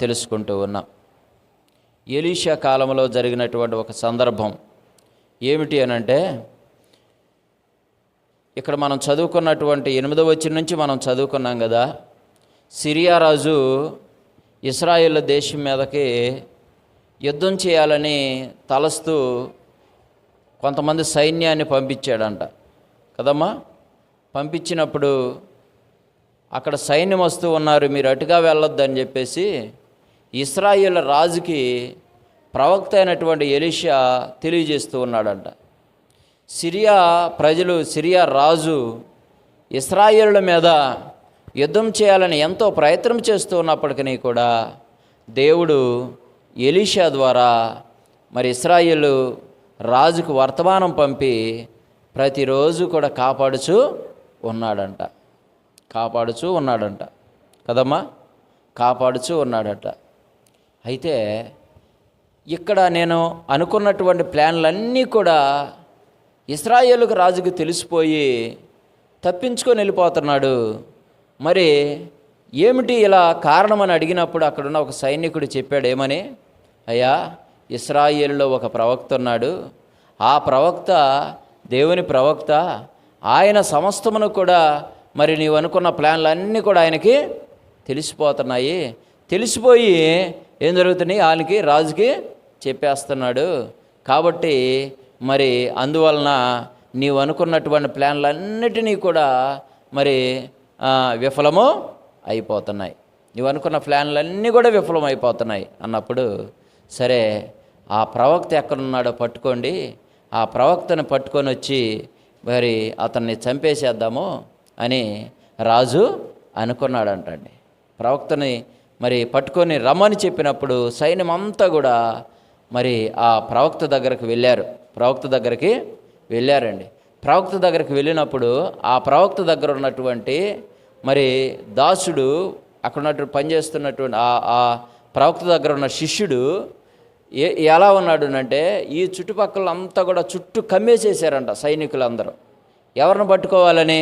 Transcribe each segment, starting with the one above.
తెలుసుకుంటూ ఉన్నాం. ఎలీషా కాలంలో జరిగినటువంటి ఒక సందర్భం ఏమిటి అనంటే, ఇక్కడ మనం చదువుకున్నటువంటి 8వ వచనం నుంచి మనం చదువుకున్నాం కదా. సిరియా రాజు ఇశ్రాయేలు దేశం మీదకి యుద్ధం చేయాలని తలస్తూ కొంతమంది సైన్యాన్ని పంపించాడంట కదమ్మా. పంపించినప్పుడు అక్కడ సైన్యం వస్తూ ఉన్నారు, మీరు అటుగా వెళ్ళొద్దని చెప్పేసి ఇశ్రాయేలు రాజుకి ప్రవక్త అయినటువంటి ఎలీషా తెలియజేస్తూ ఉన్నాడంట. సిరియా రాజు ఇశ్రాయేలుల మీద యుద్ధం చేయాలని ఎంతో ప్రయత్నం చేస్తూ ఉన్నప్పటికీ కూడా దేవుడు ఎలీషా ద్వారా మరి ఇశ్రాయేలు రాజుకు వర్తమానం పంపి ప్రతిరోజు కూడా కాపాడుచూ ఉన్నాడంట కదమ్మా, కాపాడుచూ ఉన్నాడట. అయితే ఇక్కడ నేను అనుకున్నటువంటి ప్లాన్లన్నీ కూడా ఇశ్రాయేలుకు రాజుకు తెలిసిపోయి తప్పించుకొని వెళ్ళిపోతున్నాడు. మరి ఏమిటి ఇలా కారణమని అడిగినప్పుడు అక్కడున్న ఒక సైనికుడు చెప్పాడు, ఏమని, అయ్యా, ఇశ్రాయేలులో ఒక ప్రవక్త ఉన్నాడు, ఆ ప్రవక్త దేవుని ప్రవక్త, ఆయన సమస్తమును కూడా మరి నీవు అనుకున్న ప్లాన్లన్నీ కూడా ఆయనకి తెలిసిపోతున్నాయి, తెలిసిపోయి ఏం జరుగుతున్నాయి ఆయనకి రాజుకి చెప్పేస్తున్నాడు. కాబట్టి మరి అందువలన నీవు అనుకున్నటువంటి ప్లాన్లన్నిటినీ కూడా మరి విఫలము అయిపోతున్నాయి, నీవు అనుకున్న ప్లాన్లన్నీ కూడా విఫలం అయిపోతున్నాయి అన్నప్పుడు, సరే ఆ ప్రవక్త ఎక్కడున్నాడో పట్టుకోండి, ఆ ప్రవక్తను పట్టుకొని వచ్చి మరి అతన్ని చంపేసేద్దాము అని రాజు అనుకున్నాడంటండి. ప్రవక్తని మరి పట్టుకొని రమ్మని చెప్పినప్పుడు సైన్యం అంతా కూడా మరి ఆ ప్రవక్త దగ్గరికి వెళ్ళారండి. ప్రవక్త దగ్గరికి వెళ్ళినప్పుడు ఆ ప్రవక్త దగ్గర ఉన్నటువంటి మరి దాసుడు, అక్కడ ఉన్నటువంటి పనిచేస్తున్నటువంటి ఆ ప్రవక్త దగ్గర ఉన్న శిష్యుడు ఎలా ఉన్నాడు అంటే, ఈ చుట్టుపక్కల అంతా కూడా చుట్టూ కమ్మేసేసారంట సైనికులందరూ. ఎవరిని పట్టుకోవాలని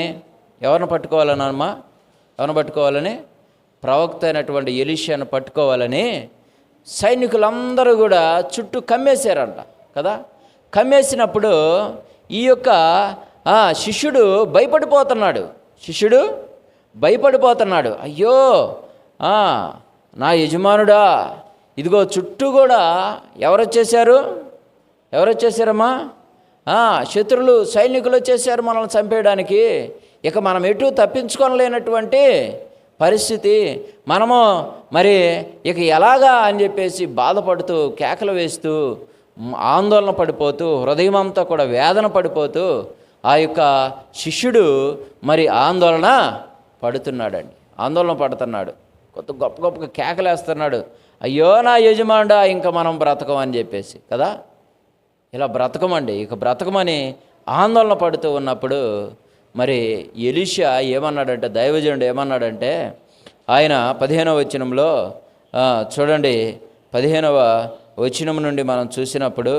ప్రవక్త అయినటువంటి ఎలీషాను పట్టుకోవాలని సైనికులందరూ కూడా చుట్టూ కమ్మేశారంట కదా. కమ్మేసినప్పుడు ఈ యొక్క శిష్యుడు భయపడిపోతున్నాడు. అయ్యో నా యజమానుడా, ఇదిగో చుట్టూ కూడా ఎవరొచ్చేసారమ్మా, శత్రులు సైనికులు వచ్చేసారు మనల్ని చంపేయడానికి. ఇక మనం ఎటు తప్పించుకోలేనటువంటి పరిస్థితి, మనము మరి ఇక ఎలాగా అని చెప్పేసి బాధపడుతూ కేకలు వేస్తూ ఆందోళన పడిపోతూ హృదయమంతా కూడా వేదన పడిపోతూ ఆ యొక్క శిష్యుడు మరి ఆందోళన పడుతున్నాడు. కొత్త గొప్పగా కేకలేస్తున్నాడు, అయ్యో నా యజమానుడా, ఇంకా మనం బ్రతకం అని చెప్పేసి కదా. ఇలా బ్రతకమని ఆందోళన పడుతూ ఉన్నప్పుడు మరి ఎలీషా ఏమన్నాడంటే, దైవజనుడు ఏమన్నాడంటే, ఆయన 15వ వచనంలో చూడండి, 15వ వచనం నుండి మనం చూసినప్పుడు,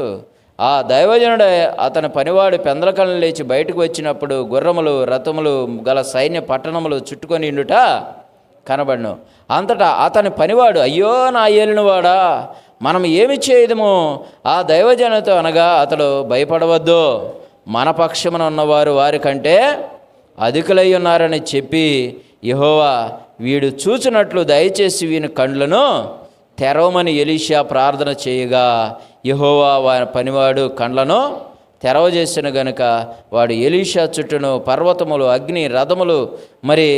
ఆ దైవజనుడు అతని పనివాడు పెందలకలను లేచి బయటకు వచ్చినప్పుడు గుర్రములు రథములు గల సైన్య పట్టణములు చుట్టుకొని ఇండుట కనబడను. అంతటా అతని పనివాడు, అయ్యో నా ఏలినవాడా, మనం ఏమి చేయదము ఆ దైవజనుతో అనగా, అతడు భయపడవద్దు, మన పక్షమున ఉన్నవారు వారి కంటే అధికులై ఉన్నారని చెప్పి, యెహోవా వీడు చూచినట్లు దయచేసి వీని కండ్లను తెరవమని ఎలీషా ప్రార్థన చేయగా, యెహోవా వారి పనివాడు కండ్లను తెరవజేసిన గనుక వాడు ఎలీషా చుట్టూను పర్వతములు అగ్ని రథములు మరి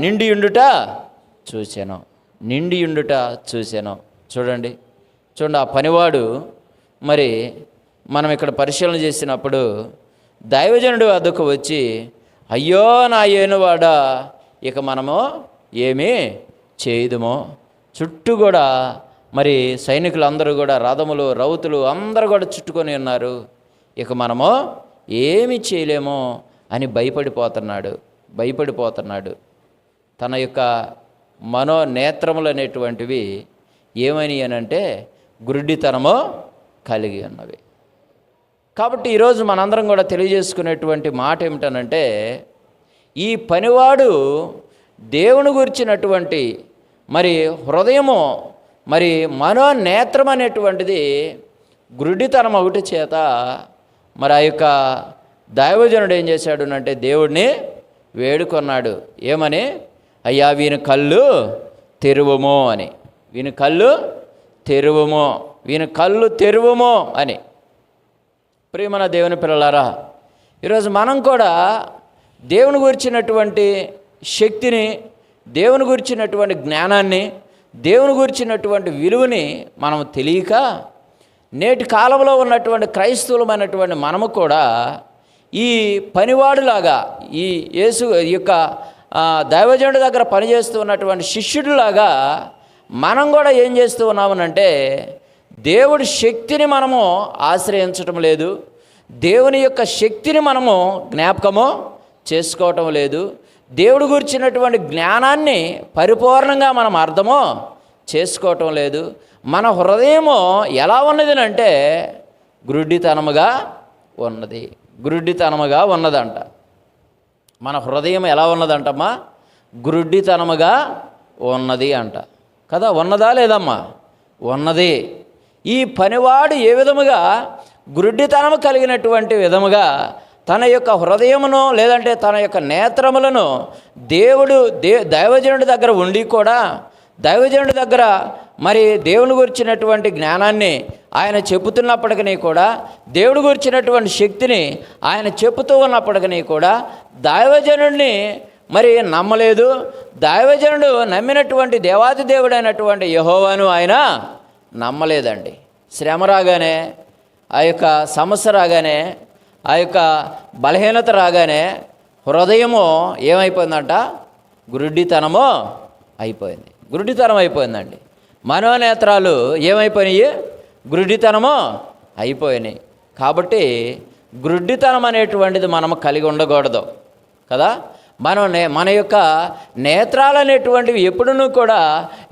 నిండియుండుట చూశాను. చూడండి ఆ పనివాడు మరి మనం ఇక్కడ పరిశీలన చేసినప్పుడు దైవజనుడు వద్దకు వచ్చి, అయ్యో నా ఏనువాడా, ఇక మనము ఏమీ చేయదుమో. చుట్టూ కూడా మరి సైనికులందరూ కూడా రథములు రౌతులు అందరూ కూడా చుట్టుకొని ఉన్నారు, ఇక మనము ఏమి చేయలేమో అని భయపడిపోతున్నాడు. తన యొక్క మనోనేత్రములు అనేటువంటివి ఏమని అనంటే గురుడితనము కలిగి ఉన్నవి. కాబట్టి ఈరోజు మనందరం కూడా తెలియజేసుకునేటువంటి మాట ఏమిటనంటే, ఈ పనివాడు దేవుని గురించినటువంటి మరి హృదయము మరి మనోనేత్రం అనేటువంటిది గురుడితనం ఒకటి చేత మరి ఆ యొక్క దైవజనుడు ఏం చేశాడు అంటే దేవుడిని వేడుకొన్నాడు. ఏమని? అయ్యా వీని కళ్ళు తెరువుము అని, వీని కళ్ళు తెరువుము, వీని కళ్ళు తెరువుము అని. ప్రియమైన దేవుని పిల్లలారా, ఈరోజు మనం కూడా దేవుని గురించినటువంటి శక్తిని, దేవుని గురించినటువంటి జ్ఞానాన్ని, దేవుని గురించినటువంటి విలువని మనం తెలియక నేటి కాలంలో ఉన్నటువంటి క్రైస్తవులమైనటువంటి మనము కూడా ఈ పనివాడులాగా, ఈ యేసు యొక్క దైవజనుడి దగ్గర పనిచేస్తూ ఉన్నటువంటి శిష్యుడిలాగా మనం కూడా ఏం చేస్తూ ఉన్నామనంటే దేవుడి శక్తిని మనము ఆశ్రయించటం లేదు, దేవుని యొక్క శక్తిని మనము జ్ఞాపకము చేసుకోవటం లేదు, దేవుడి గురించినటువంటి జ్ఞానాన్ని పరిపూర్ణంగా మనం అర్థమో చేసుకోవటం లేదు. మన హృదయము ఎలా ఉన్నది అంటే గురుడితనముగా ఉన్నది, గురుడితనముగా ఉన్నదంట. మన హృదయం ఎలా ఉన్నదంటమ్మా? గురుడితనముగా ఉన్నది అంట కదా. ఉన్నదా లేదమ్మా? ఉన్నది. ఈ పనివాడు ఏ విధముగా గురుడితనము కలిగినటువంటి విధముగా తన యొక్క హృదయమును లేదంటే తన యొక్క నేత్రములను దైవజనుడి దగ్గర ఉండి కూడా దైవజనుడి దగ్గర మరి దేవుని గురించినటువంటి జ్ఞానాన్ని ఆయన చెబుతున్నప్పటికీ కూడా, దేవుడి గురించినటువంటి శక్తిని ఆయన చెబుతూ ఉన్నప్పటికీ కూడా దైవజనుడిని మరి నమ్మలేదు. దైవజనుడు నమ్మినటువంటి దేవాది దేవుడైనటువంటి యెహోవాను ఆయన నమ్మలేదండి. శ్రమ రాగానే, ఆ యొక్క సమస్య రాగానే, ఆ యొక్క బలహీనత రాగానే హృదయము ఏమైపోయిందంట? గురుడితనము అయిపోయింది, గురుడితనం అయిపోయిందండి. మనోనేత్రాలు ఏమైపోయినాయి? గురుడితనము అయిపోయినాయి. కాబట్టి గురుడితనం అనేటువంటిది మనము కలిగి ఉండకూడదు కదా. మన యొక్క నేత్రాలు అనేటువంటివి ఎప్పుడూ కూడా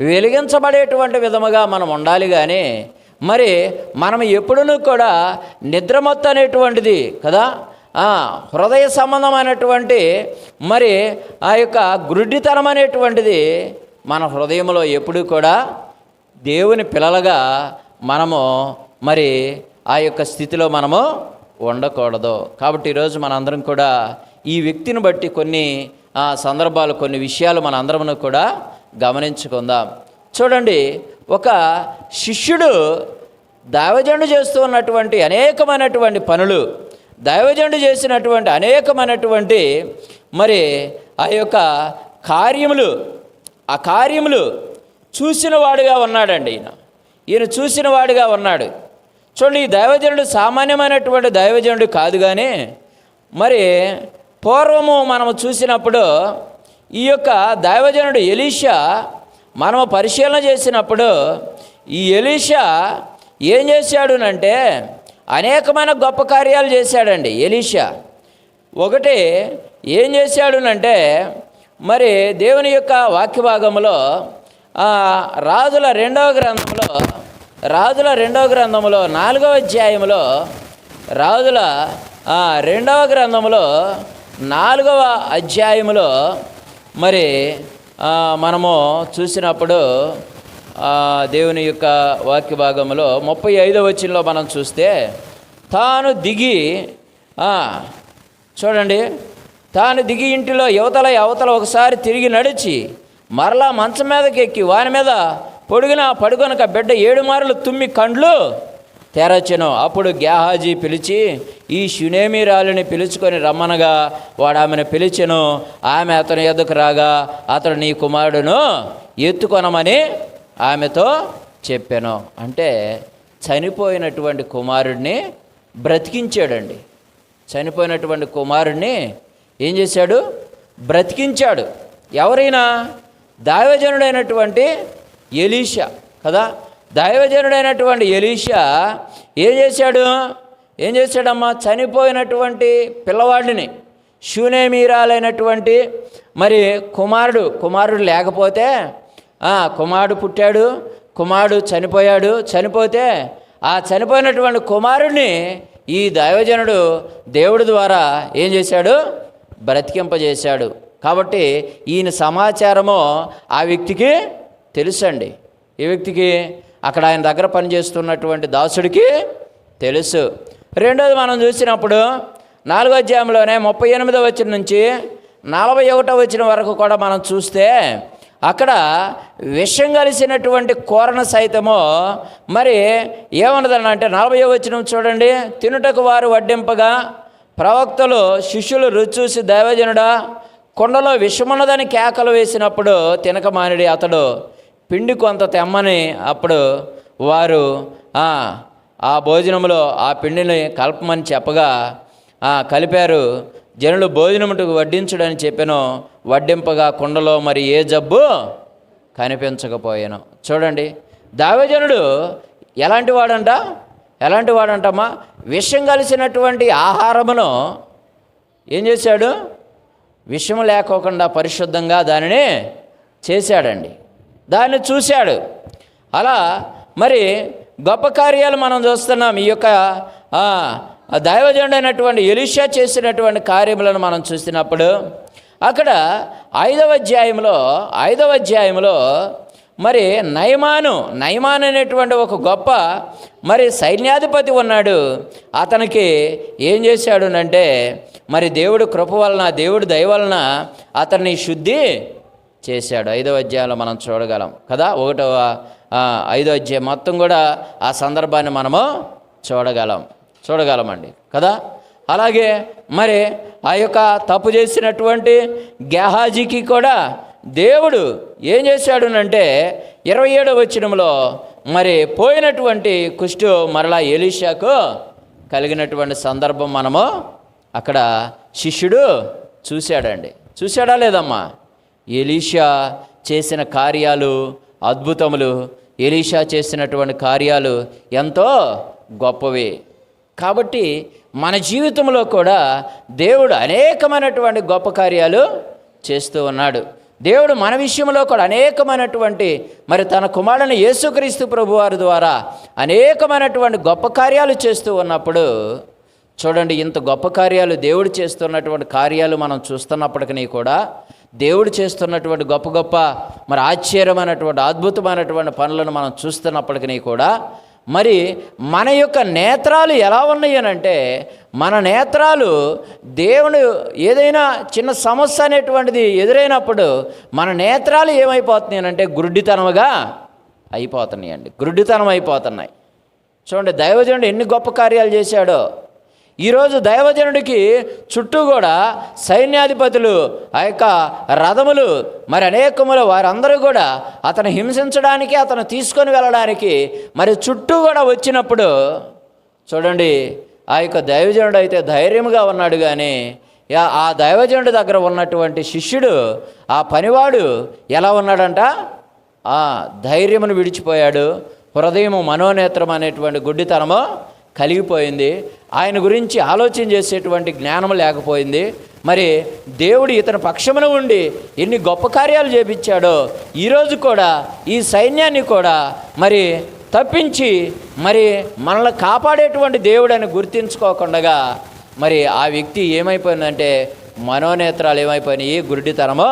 వెలిగించబడేటువంటి విధముగా మనం ఉండాలి. కానీ మరి మనం ఎప్పుడూ కూడా నిద్రమత్తు అనేటువంటిది కదా, హృదయ సంబంధమైనటువంటి మరి ఆ యొక్క గురుడితనం అనేటువంటిది మన హృదయంలో ఎప్పుడూ కూడా దేవుని పిల్లలుగా మనము మరి ఆ యొక్క స్థితిలో మనము ఉండకూడదు. కాబట్టి ఈరోజు మనందరం కూడా ఈ వ్యక్తిని బట్టి కొన్ని సందర్భాలు, కొన్ని విషయాలు మన అందరము కూడా గమనించుకుందాం. చూడండి, ఒక శిష్యుడు దైవజనుడు చేస్తూ ఉన్నటువంటి అనేకమైనటువంటి పనులు, దైవజనుడు చేసినటువంటి అనేకమైనటువంటి మరి ఆ యొక్క ఆ కార్యములు చూసిన వాడిగా ఉన్నాడండి. ఈయన చూసిన వాడిగా ఉన్నాడు. చూడండి, ఈ దైవజనుడు సామాన్యమైనటువంటి దైవజనుడు కాదు. కానీ మరి పూర్వము మనము చూసినప్పుడు ఈ యొక్క దైవజనుడు ఎలీషా మనము పరిశీలన చేసినప్పుడు ఈ ఎలీషా ఏం చేశాడునంటే అనేకమైన గొప్ప కార్యాలు చేశాడండి ఎలీషా. ఒకటి ఏం చేశాడునంటే మరి దేవుని యొక్క వాక్య భాగంలో రాజుల రెండవ గ్రంథంలో 4వ అధ్యాయంలో, రాజుల 2వ గ్రంథంలో 4వ అధ్యాయంలో మరి మనము చూసినప్పుడు దేవుని యొక్క వాక్య భాగంలో 35వ వచనంలో మనం చూస్తే తాను దిగి చూడండి, తాను దిగి ఇంటిలో అవతల ఒకసారి తిరిగి నడిచి మరలా మంచం మీదకి ఎక్కి వాని మీద పడుకొనక బిడ్డ 7 మార్లు తుమ్మి కండ్లు తెరచెను. అప్పుడు గేహాజీ పిలిచి ఈ షునేమీరాలిని పిలుచుకొని రమ్మనగా వాడు ఆమెను పిలిచెను. ఆమె అతని ఎదుకు రాగా అతడు నీ కుమారుడును ఎత్తుకొనమని ఆమెతో చెప్పాను. అంటే చనిపోయినటువంటి కుమారుడిని బ్రతికించాడండి. చనిపోయినటువంటి కుమారుడిని ఏం చేశాడు? బ్రతికించాడు. ఎవరైనా? దైవజనుడైనటువంటి ఎలీషా కదా. దైవజనుడైనటువంటి ఎలీషా ఏం చేశాడమ్మా? చనిపోయినటువంటి పిల్లవాడిని, షూనేమీరాలైనటువంటి మరి కుమారుడు లేకపోతే కుమారుడు పుట్టాడు, కుమారుడు చనిపోతే ఆ చనిపోయినటువంటి కుమారుడిని ఈ దైవజనుడు దేవుడి ద్వారా ఏం చేశాడు? బ్రతికింపజేశాడు. కాబట్టి ఈయన సమాచారము ఆ వ్యక్తికి తెలుసండి. ఈ వ్యక్తికి, అక్కడ ఆయన దగ్గర పనిచేస్తున్నటువంటి దాసుడికి తెలుసు. రెండోది మనం చూసినప్పుడు 4వ అధ్యాయంలోనే 38వ వచనం నుంచి 41వ వచనం వరకు కూడా మనం చూస్తే అక్కడ విషం కలిసినటువంటి కూరను సైతము మరి ఏమన్నదనంటే 40వ వచనం చూడండి. తినుటకు వారు వడ్డింపగా ప్రవక్తలు శిష్యులు రుచి చూసి, దైవజనుడా, కుండలో విషమున్నదని కేకలు వేసినప్పుడు తినక మానిడి, అతడు పిండి కొంత తెమ్మని. అప్పుడు వారు ఆ భోజనంలో ఆ పిండిని కలపమని చెప్పగా కలిపారు. జనులు భోజనముటకు వడ్డించుడని చెప్పాను. వడ్డింపగా కుండలో మరి ఏ జబ్బు కనిపించకపోయాను. చూడండి, దైవజనుడు ఎలాంటి వాడంటమ్మా, విషం కలిసినటువంటి ఆహారమును ఏం చేశాడు? విషము లేకోకుండా పరిశుద్ధంగా దానిని చేశాడండి, దాన్ని చూశాడు. అలా మరి గొప్ప కార్యాలు మనం చూస్తున్నాం. ఈ యొక్క దైవజనుడైనటువంటి ఎలీషా చేసినటువంటి కార్యములను మనం చూసినప్పుడు అక్కడ 5వ అధ్యాయంలో మరి నయమాను అనేటువంటి ఒక గొప్ప మరి సైన్యాధిపతి ఉన్నాడు. అతనికి ఏం చేశాడు అంటే మరి దేవుడు కృప వలన, దేవుడు దయ వలన అతన్ని శుద్ధి చేశాడు. 5వ అధ్యాయంలో మనం చూడగలం కదా. 5వ అధ్యాయం మొత్తం కూడా ఆ సందర్భాన్ని మనము చూడగలమండి కదా. అలాగే మరి ఆ యొక్క తప్పు చేసినటువంటి గేహాజీకి కూడా దేవుడు ఏం చేశాడునంటే 27వ వచనంలో మరి పోయినటువంటి కుష్టు మరలా ఎలీషాకు కలిగినటువంటి సందర్భం మనము అక్కడ శిష్యుడు చూశాడా లేదమ్మా? ఎలీషా చేసిన కార్యాలు, అద్భుతములు, ఎలీషా చేసినటువంటి కార్యాలు ఎంతో గొప్పవి. కాబట్టి మన జీవితంలో కూడా దేవుడు అనేకమైనటువంటి గొప్ప కార్యాలు చేస్తూ ఉన్నాడు. దేవుడు మన విషయంలో కూడా అనేకమైనటువంటి మరి తన కుమారుని యేసుక్రీస్తు ప్రభువారి ద్వారా అనేకమైనటువంటి గొప్ప కార్యాలు చేస్తూ ఉన్నప్పుడు చూడండి, ఇంత గొప్ప కార్యాలు దేవుడు చేస్తున్నటువంటి కార్యాలు మనం చూస్తున్నప్పటికీ కూడా, దేవుడు చేస్తున్నటువంటి గొప్ప మరి ఆశ్చర్యమైనటువంటి అద్భుతమైనటువంటి పనులను మనం చూస్తున్నప్పటికీ కూడా మరి మన యొక్క నేత్రాలు ఎలా ఉన్నాయనంటే, మన నేత్రాలు దేవుడు ఏదైనా చిన్న సమస్య అనేటువంటిది ఎదురైనప్పుడు మన నేత్రాలు ఏమైపోతున్నాయి అంటే గుడ్డితనముగా అయిపోతున్నాయి. చూడండి, దైవజనుడు ఎన్ని గొప్ప కార్యాలు చేశాడో. ఈరోజు దైవజనుడికి చుట్టూ కూడా సైన్యాధిపతులు, ఆ యొక్క రథములు మరి అనేకములు, వారందరూ కూడా అతను హింసించడానికి, అతను తీసుకొని వెళ్ళడానికి మరి చుట్టూ కూడా వచ్చినప్పుడు చూడండి, ఆ యొక్క దైవజనుడు అయితే ధైర్యంగా ఉన్నాడు. కానీ ఆ దైవజనుడి దగ్గర ఉన్నటువంటి శిష్యుడు, ఆ పనివాడు ఎలా ఉన్నాడంట? ధైర్యమును విడిచిపోయాడు. హృదయము, మనోనేత్రం అనేటువంటి గుడ్డితనము కలిగిపోయింది. ఆయన గురించి ఆలోచన చేసేటువంటి జ్ఞానం లేకపోయింది. మరి దేవుడు ఇతని పక్షమున ఉండి ఎన్ని గొప్ప కార్యాలు చేపించాడో, ఈరోజు కూడా ఈ సైన్యాన్ని కూడా మరి తప్పించి మరి మనల్ని కాపాడేటువంటి దేవుడని గుర్తించుకోకుండా మరి ఆ వ్యక్తి ఏమైపోయిందంటే మనోనేత్రాలు ఏమైపోయినాయి, గురుడితనమో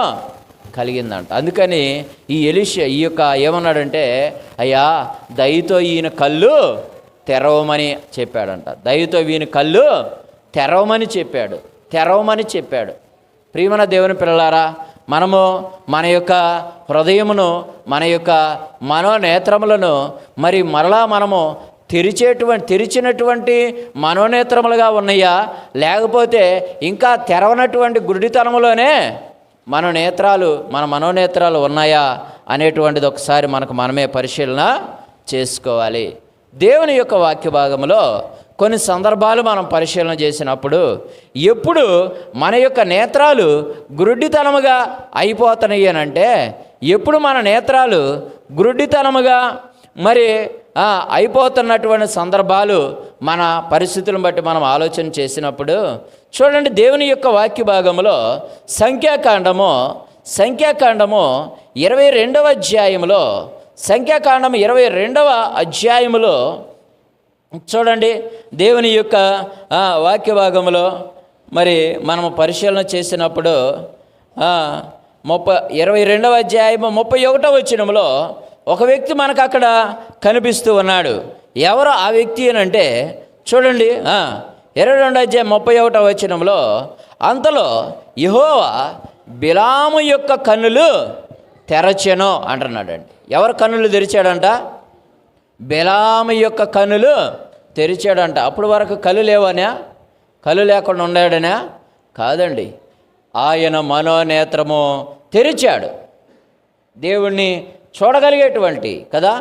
కలిగిందంట. అందుకని ఈ ఎలీషా ఈ యొక్క ఏమన్నాడంటే, అయ్యా దయతో ఈయన కళ్ళు తెరవమని చెప్పాడంట. దయతో వీని కళ్ళు తెరవమని చెప్పాడు. ప్రియమైన దేవుని పిల్లలారా, మనము మన యొక్క హృదయమును, మన యొక్క మనోనేత్రములను మరి మరలా మనము తెరిచినటువంటి మనోనేత్రములుగా ఉన్నాయా, లేకపోతే ఇంకా తెరవనటువంటి గురుడితనములోనే మన మనోనేత్రాలు ఉన్నాయా అనేటువంటిది ఒకసారి మనమే పరిశీలన చేసుకోవాలి. దేవుని యొక్క వాక్య భాగంలో కొన్ని సందర్భాలు మనం పరిశీలన చేసినప్పుడు ఎప్పుడు మన యొక్క నేత్రాలు గురుడితనముగా అయిపోతున్నాయి అని అంటే, ఎప్పుడు మన నేత్రాలు గురుడితనముగా మరి అయిపోతున్నటువంటి సందర్భాలు మన పరిస్థితులను బట్టి మనం ఆలోచన చేసినప్పుడు చూడండి, దేవుని యొక్క వాక్య భాగంలో సంఖ్యాకాండము 22వ అధ్యాయంలో, సంఖ్యాకాండం 22వ అధ్యాయములో చూడండి, దేవుని యొక్క వాక్య భాగంలో మరి మనము పరిశీలన చేసినప్పుడు 22వ అధ్యాయము 31వ వచనంలో ఒక వ్యక్తి మనకు అక్కడ కనిపిస్తూ ఉన్నాడు. ఎవరు ఆ వ్యక్తి అని అంటే చూడండి, 22వ అధ్యాయం 31వ వచనంలో, అంతలో యెహోవా బిలాము యొక్క కన్నులు తెరచెను అంటున్నాడండి. ఎవరు కన్నులు తెరిచాడంట? బిలాము యొక్క కన్నులు తెరిచాడంట. అప్పుడు వరకు కళ్ళు లేవనా? కళ్ళు లేకుండా ఉన్నాడనా? కాదండి, ఆయన మనోనేత్రము తెరిచాడు. దేవుణ్ణి చూడగలిగేటువంటి కదా,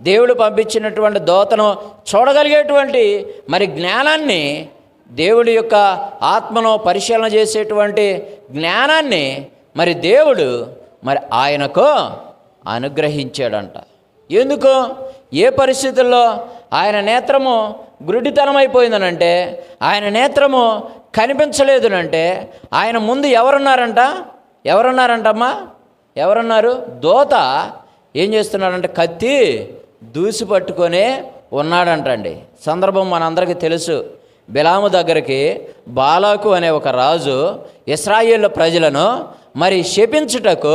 దేవుడు పంపించినటువంటి దూతను చూడగలిగేటువంటి మరి జ్ఞానాన్ని, దేవుడి యొక్క ఆత్మను పరిశీలన చేసేటువంటి జ్ఞానాన్ని మరి దేవుడు మరి ఆయనకు అనుగ్రహించాడంట. ఎందుకు? ఏ పరిస్థితుల్లో ఆయన నేత్రము గురుడితనమైపోయిందనంటే, ఆయన నేత్రము కనిపించలేదునంటే, ఆయన ముందు ఎవరున్నారంటమ్మా? ఎవరున్నారు? దూత ఏం చేస్తున్నాడంటే కత్తి దూసి పట్టుకొనే ఉన్నాడంటండి. సందర్భం మనందరికీ తెలుసు. బిలాము దగ్గరికి బాలాకు అనే ఒక రాజు ఇశ్రాయేలు ప్రజలను మరి శపించుటకు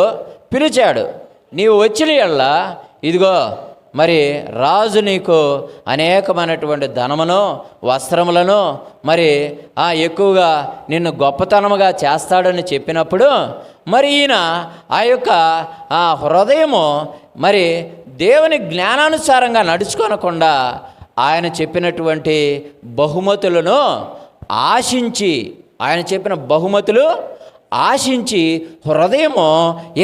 పిలిచాడు. నీవు వచ్చిన యెడల ఇదిగో మరి రాజు నీకు అనేకమైనటువంటి ధనమును వస్త్రములను మరి ఎక్కువగా నిన్ను గొప్పతనముగా చేస్తాడని చెప్పినప్పుడు మరి ఈయన ఆ యొక్క హృదయము మరి దేవుని జ్ఞానానుసారంగా నడుచుకొనకుండా ఆయన చెప్పినటువంటి బహుమతులను ఆశించి, ఆయన చెప్పిన బహుమతులు ఆశించి హృదయము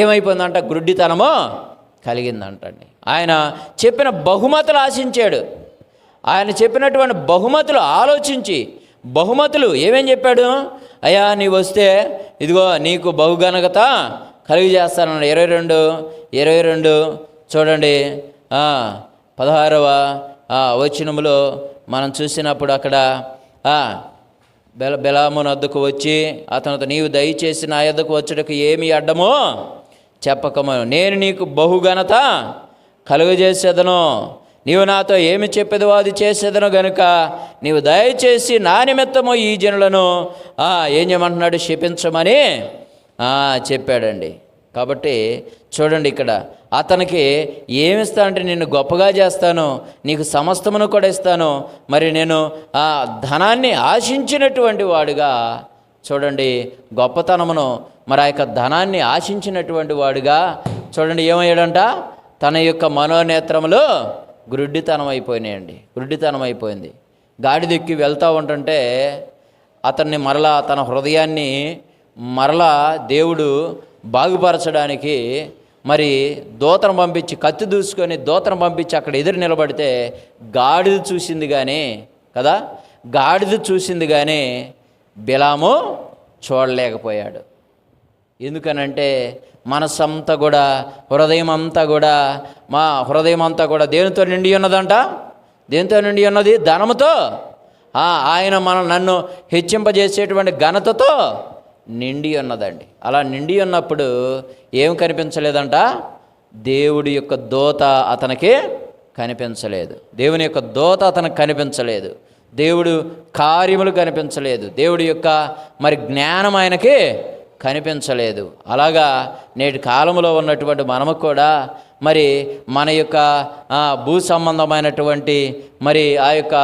ఏమైపోయిందంట? గుడ్డితనము కలిగిందంటండి. ఆయన చెప్పిన బహుమతులు ఆశించాడు. ఆయన చెప్పినటువంటి బహుమతులు ఆలోచించి, బహుమతులు ఏమేం చెప్పాడు? అయ్యా నీవు వస్తే ఇదిగో నీకు బహుఘనత కలిగజేస్తానన్నాడు. 22 చూడండి, 16వ వచనములో మనం చూసినప్పుడు అక్కడ బిలాము వద్దకు వచ్చి అతనితో, నీవు దయచేసి నా యొద్దకు వచ్చుటకు ఏమి అడ్డమో చెప్పకము, నేను నీకు బహుఘనత కలుగజేసేదను, నీవు నాతో ఏమి చెప్పేదో అది చేసేదను గనుక నీవు దయచేసి నా నిమిత్తము ఈ జనులను ఏం చేయమంటున్నాడు? శపించమని చెప్పాడండి. కాబట్టి చూడండి, ఇక్కడ అతనికి ఏమిస్తా అంటే, నిన్ను గొప్పగా చేస్తాను, నీకు సమస్తమును కూడా ఇస్తాను, మరి నేను ధనాన్ని ఆశించినటువంటి వాడుగా, చూడండి గొప్పతనమును మరి ఆ యొక్క ధనాన్ని ఆశించినటువంటి వాడుగా చూడండి ఏమయ్యాడంట? తన యొక్క మనోనేత్రములు గుడ్డితనం అయిపోయినాయండి. గుడ్డితనం అయిపోయింది. గాడిదెక్కి వెళ్తూ ఉంటుంటే అతన్ని మరలా, తన హృదయాన్ని మరలా దేవుడు బాగుపరచడానికి మరి దూతను పంపించి, కత్తి దూసుకొని దూతను పంపించి అక్కడ ఎదురు నిలబడితే గాడిద చూసింది కానీ కదా, గాడిద చూసింది కానీ బిలాము చూడలేకపోయాడు. ఎందుకనంటే మనసంతా కూడా, హృదయం అంతా కూడా, మా హృదయం అంతా కూడా దేనితో నిండి ఉన్నదంట? దేనితో నిండి ఉన్నది? ధనముతో. ఆయన నన్ను హెచ్చింపజేసేటువంటి ఘనతతో నిండి ఉన్నదండి. అలా నిండి ఉన్నప్పుడు ఏం కనిపించలేదంట? దేవుడి యొక్క దూత అతనికి కనిపించలేదు. దేవుని యొక్క దూత అతనికి కనిపించలేదు. దేవుడు కార్యములు కనిపించలేదు. దేవుడి యొక్క మరి జ్ఞానం ఆయనకి కనిపించలేదు. అలాగా నేటి కాలంలో ఉన్నటువంటి మనము కూడా మరి మన యొక్క భూ సంబంధమైనటువంటి మరి ఆ యొక్క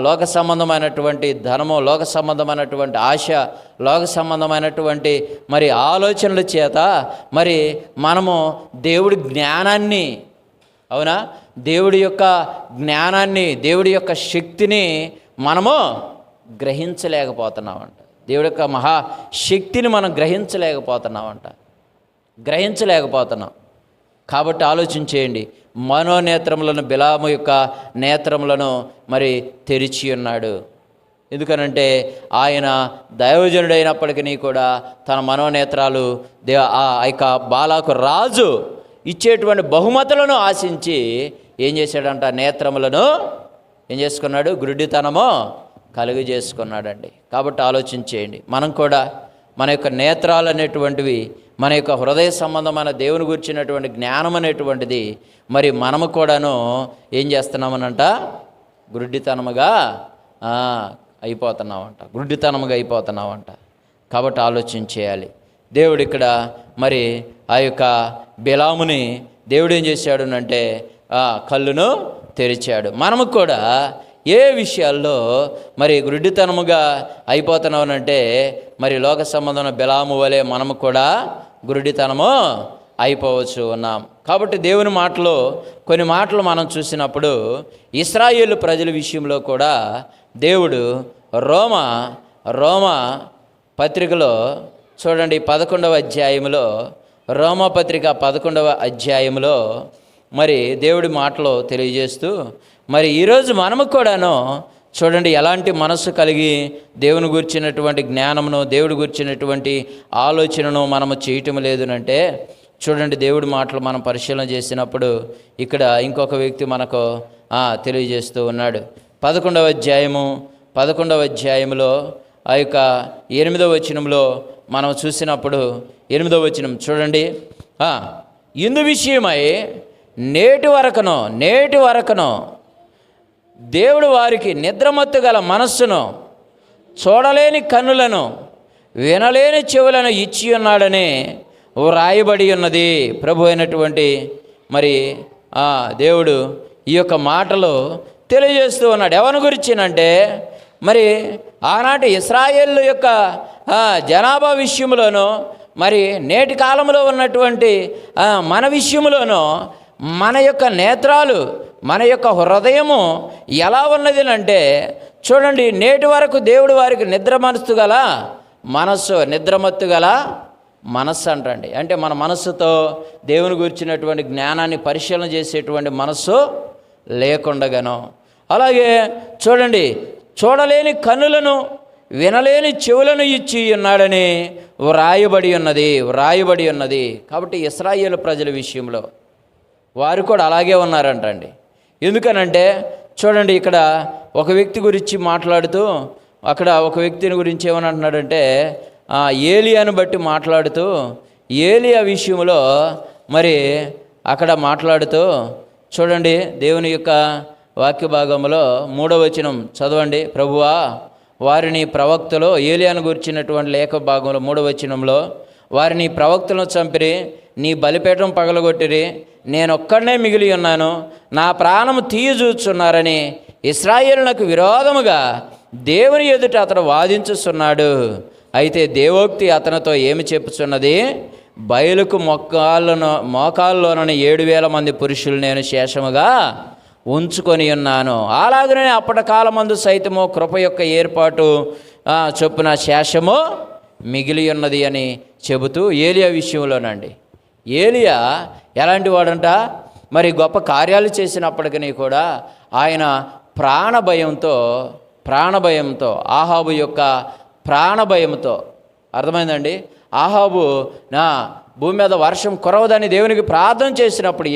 లోక సంబంధమైనటువంటి ధనము, లోక సంబంధమైనటువంటి ఆశ, లోక సంబంధమైనటువంటి మరి ఆలోచనల చేత మరి మనము దేవుడి జ్ఞానాన్ని, అవునా, దేవుడి యొక్క జ్ఞానాన్ని, దేవుడి యొక్క శక్తిని మనము గ్రహించలేకపోతున్నామంట. దేవుడి యొక్క మహాశక్తిని మనం గ్రహించలేకపోతున్నాం. కాబట్టి ఆలోచించేయండి. మనోనేత్రములను, బిలాము యొక్క నేత్రములను మరి తెరిచి ఉన్నాడు. ఎందుకనంటే ఆయన దైవజనుడైనప్పటికీ కూడా తన మనోనేత్రాలు ఆ యొక్క బాలాకు రాజు ఇచ్చేటువంటి బహుమతులను ఆశించి ఏం చేశాడంట? నేత్రములను ఏం చేసుకున్నాడు? గుడ్డితనము కలుగు చేసుకున్నాడండి. కాబట్టి ఆలోచించేయండి. మనం కూడా మన యొక్క నేత్రాలు అనేటువంటివి, మన యొక్క హృదయ సంబంధమైన దేవుని గురించినటువంటి జ్ఞానం అనేటువంటిది మరి మనము కూడాను ఏం చేస్తున్నామనంట? గుడ్డితనముగా అయిపోతున్నామంట. కాబట్టి ఆలోచించేయాలి. దేవుడు ఇక్కడ మరి ఆ యొక్క బిలాముని దేవుడు ఏం చేశాడు అంటే కళ్ళును తెరిచాడు. మనము కూడా ఏ విషయాల్లో మరి గురుడితనముగా అయిపోతున్నామనంటే మరి లోక సంబంధమైన బిలాము వలె మనము కూడా గురుడితనము అయిపోవచ్చు ఉన్నాం. కాబట్టి దేవుని మాటలో కొన్ని మాటలు మనం చూసినప్పుడు ఇశ్రాయేలు ప్రజల విషయంలో కూడా దేవుడు రోమ పత్రికలో చూడండి 11వ అధ్యాయంలో, రోమపత్రిక 11వ అధ్యాయంలో మరి దేవుడి మాటలో తెలియజేస్తూ మరి ఈరోజు మనము కూడాను చూడండి ఎలాంటి మనస్సు కలిగి దేవుని గురించినటువంటి జ్ఞానమును, దేవుడి గురించినటువంటి ఆలోచనను మనము చేయటం లేదునంటే చూడండి దేవుడి మాటలు మనం పరిశీలన చేసినప్పుడు ఇక్కడ ఇంకొక వ్యక్తి మనకు తెలియజేస్తూ ఉన్నాడు. 11వ అధ్యాయంలో ఆ యొక్క 8వ వచనంలో మనం చూసినప్పుడు 8వ వచనం చూడండి, ఇందు విషయమై నేటి వరకును దేవుడు వారికి నిద్రమత్తు గల మనస్సును, చూడలేని కన్నులను, వినలేని చెవులను ఇచ్చి ఉన్నాడని వ్రాయబడి ఉన్నది. ప్రభు అయినటువంటి మరి దేవుడు ఈ యొక్క మాటలు తెలియజేస్తూ ఉన్నాడు. ఎవరి గురించినంటే మరి ఆనాటి ఇశ్రాయేలు యొక్క జనాభా విషయంలోనూ మరి నేటి కాలంలో ఉన్నటువంటి మన విషయంలోనూ మన యొక్క నేత్రాలు, మన యొక్క హృదయము ఎలా ఉన్నది అంటే చూడండి నేటి వరకు దేవుడు వారికి నిద్రమత్తు గల మనస్సు అంటండి. అంటే మన మనస్సుతో దేవుని గురించినటువంటి జ్ఞానాన్ని పరిశీలన చేసేటువంటి మనస్సు లేకుండగాను, అలాగే చూడండి చూడలేని కన్నులను, వినలేని చెవులను ఇచ్చి ఉన్నాడని వ్రాయబడి ఉన్నది. కాబట్టి ఇశ్రాయేలు ప్రజల విషయంలో వారు కూడా అలాగే ఉన్నారంటండి. ఎందుకనంటే చూడండి ఇక్కడ ఒక వ్యక్తి గురించి మాట్లాడుతూ అక్కడ ఒక వ్యక్తిని గురించి ఏమని అంటున్నాడంటే ఏలియాను బట్టి మాట్లాడుతూ ఏలియా విషయంలో మరి అక్కడ మాట్లాడుతూ చూడండి దేవుని యొక్క వాక్య భాగంలో 3వ వచనం చదవండి. ప్రభువా వారిని ప్రవక్తలో ఏలియాను గురించినటువంటి లేఖ భాగంలో 3వ వచనంలో వారిని ప్రవక్తలను చంపిరి, నీ బలిపీఠం పగలగొట్టిరి, నేనొక్కడనే మిగిలి ఉన్నాను, నా ప్రాణము తీయజూచున్నారని ఇశ్రాయేలునకు విరోధముగా దేవుని ఎదుట అతడు వాదించుస్తున్నాడు. అయితే దేవోక్తి అతనితో ఏమి చెప్పుచున్నది, బయలుకు మోకాల్లోనని 7,000 మంది పురుషులు నేను శేషముగా ఉంచుకొని ఉన్నాను. అలాగనే అప్పటి కాలమందు సైతము కృప యొక్క ఏర్పాటు చొప్పున శేషము మిగిలి ఉన్నది అని చెబుతూ ఏలియా విషయంలోనండి. ఏలియా ఎలాంటి వాడంట, మరి గొప్ప కార్యాలు చేసినప్పటికీ కూడా ఆయన ప్రాణభయంతో ఆహాబు యొక్క ప్రాణభయంతో, అర్థమైందండి, ఆహాబు నా భూమి మీద వర్షం కురవదని దేవునికి ప్రార్థన చేసినప్పుడు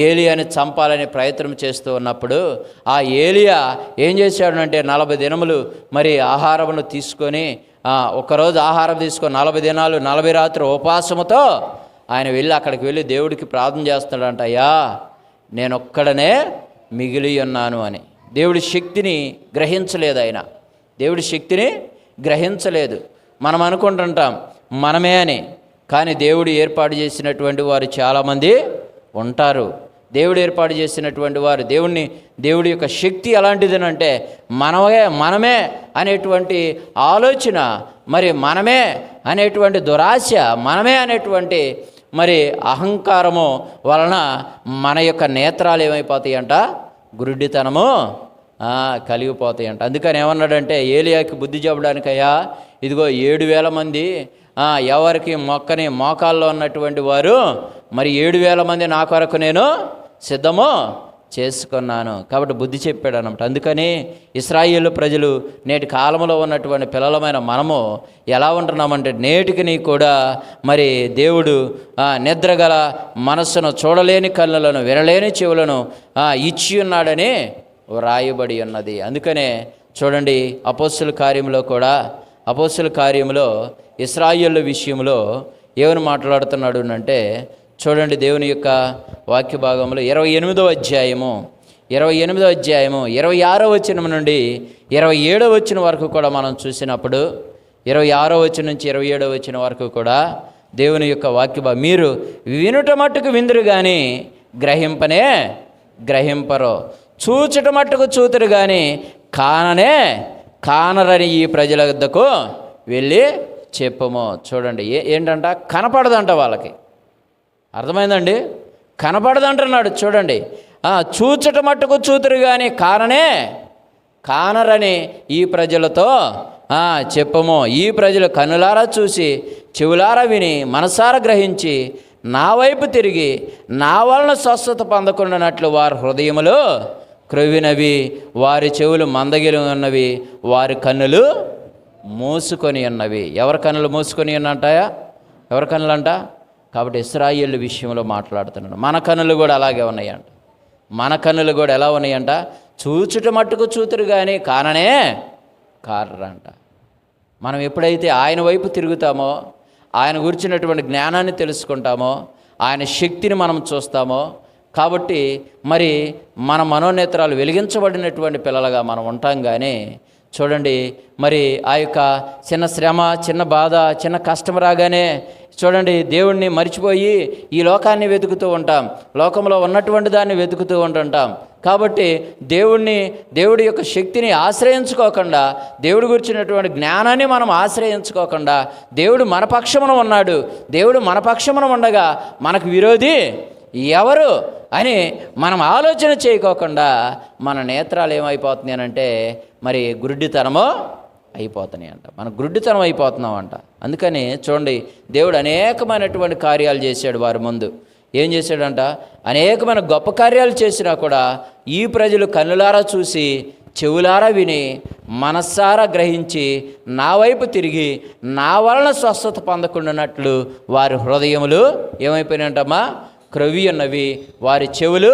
ఏలియాని చంపాలని ప్రయత్నం చేస్తూ ఉన్నప్పుడు ఆ ఏలియా ఏం చేశాడంటే 40 దినములు మరి ఆహారమును తీసుకొని ఒకరోజు ఆహారం తీసుకొని 40 దినాలు 40 రాత్రులు ఉపవాసముతో ఆయన అక్కడికి వెళ్ళి దేవుడికి ప్రార్థన చేస్తున్నాడంట, అయ్యా నేనొక్కడనే మిగిలి ఉన్నాను అని. దేవుడి శక్తిని గ్రహించలేదు. మనం అనుకుంటుంటాం మనమే అని, కానీ దేవుడు ఏర్పాటు చేసినటువంటి వారు చాలామంది ఉంటారు. దేవుడు ఏర్పాటు చేసినటువంటి వారు దేవుడి యొక్క శక్తి ఎలాంటిదనంటే మనమే అనేటువంటి ఆలోచన, మరి మనమే అనేటువంటి దురాశ, మనమే అనేటువంటి మరి అహంకారము వలన మన యొక్క నేత్రాలు ఏమైపోతాయంట, గురుడితనము కలిగిపోతాయంట. అందుకని ఏమన్నాడంటే ఏలియాకి బుద్ధి చెప్పడానికయ్యా, ఇదిగో 7,000 మంది ఎవరికి మొక్కని మోకాల్లో ఉన్నటువంటి వారు మరి 7,000 మంది నా కొరకు నేను సిద్ధము చేసుకున్నాను. కాబట్టి బుద్ధి చెప్పాడు అన్నమాట. అందుకని ఇశ్రాయేలు ప్రజలు నేటి కాలంలో ఉన్నటువంటి పిల్లలమైన మనము ఎలా ఉంటున్నామంటే నేటికి కూడా మరి దేవుడు నిద్రగల మనస్సును, చూడలేని కళ్ళలను, వినలేని చెవులను ఇచ్చి ఉన్నాడని వ్రాయబడి ఉన్నది. అందుకనే చూడండి అపోస్తుల కార్యంలో ఇశ్రాయేలు విషయంలో ఏమని మాట్లాడుతున్నాడు అంటే చూడండి దేవుని యొక్క వాక్య భాగంలో 28వ అధ్యాయము 26వ వచనం నుండి 27వ వచనం వరకు కూడా మనం చూసినప్పుడు 26వ వచనం నుంచి 27వ వచనం వరకు కూడా దేవుని యొక్క వాక్య మీరు వినుట మట్టుకు విందురు కానీ గ్రహింపనే గ్రహింపరు, చూచుట మట్టుకు చూతురు కానీ కానరని ఈ ప్రజల వద్దకు వెళ్ళి చెప్పము. చూడండి ఏంటంట, కనపడదంట వాళ్ళకి. అర్థమైందండి? కనపడదంటున్నాడు. చూడండి, చూచుట మట్టుకు చూతురు కానీ కానరని ఈ ప్రజలతో చెప్పము. ఈ ప్రజలు కన్నులారా చూసి చెవులారా విని మనసారా గ్రహించి నా వైపు తిరిగి నా వలన స్వస్థత పొందకుండానట్లు వారి హృదయములు క్రొవ్వినవి, వారి చెవులు మందగిలి ఉన్నవి, వారి కన్నులు మూసుకొని ఉన్నవి. ఎవరి కన్నులు మూసుకొని ఉన్నంటాయా? ఎవరి కన్నులు అంట? కాబట్టి ఇశ్రాయేలు విషయంలో మాట్లాడుతున్నాడు. మన కన్నులు కూడా అలాగే ఉన్నాయంట. మన కన్నులు కూడా ఎలా ఉన్నాయంట? చూచుట మట్టుకు చూతురు కానీ కారణంట. మనం ఎప్పుడైతే ఆయన వైపు తిరుగుతామో, ఆయన గురించినటువంటి జ్ఞానాన్ని తెలుసుకుంటామో, ఆయన శక్తిని మనం చూస్తామో, కాబట్టి మరి మన మనోనేత్రాలు వెలిగించబడినటువంటి పిల్లలుగా మనం ఉంటాం. కానీ చూడండి, మరి ఆ యొక్క చిన్న శ్రమ, చిన్న బాధ, చిన్న కష్టం రాగానే చూడండి దేవుణ్ణి మర్చిపోయి ఈ లోకాన్ని వెతుకుతూ ఉంటాం, లోకంలో ఉన్నటువంటి దాన్ని వెతుకుతూ ఉంటుంటాం. కాబట్టి దేవుడి యొక్క శక్తిని ఆశ్రయించుకోకుండా, దేవుడి గురించినటువంటి జ్ఞానాన్ని మనం ఆశ్రయించుకోకుండా, దేవుడు మన పక్షమున ఉన్నాడు, దేవుడు మన పక్షమున ఉండగా మనకు విరోధి ఎవరు అని మనం ఆలోచన చేయకోకుండా మన నేత్రాలు ఏమైపోతున్నాయి అంటే మరి గురుడితనమో అయిపోతున్నాయి అంట. మన గురుడితనం అయిపోతున్నామంట. అందుకని చూడండి, దేవుడు అనేకమైనటువంటి కార్యాలు చేశాడు వారి ముందు. ఏం చేశాడంట? అనేకమైన గొప్ప కార్యాలు చేసినా కూడా ఈ ప్రజలు కన్నులారా చూసి చెవులారా విని మనస్సారా గ్రహించి నా వైపు తిరిగి నా వలన స్వస్థత పొందకుండానట్లు వారి హృదయములు ఏమైపోయినాయంటమ్మా? క్రొవ్వి ఉన్నవి, వారి చెవులు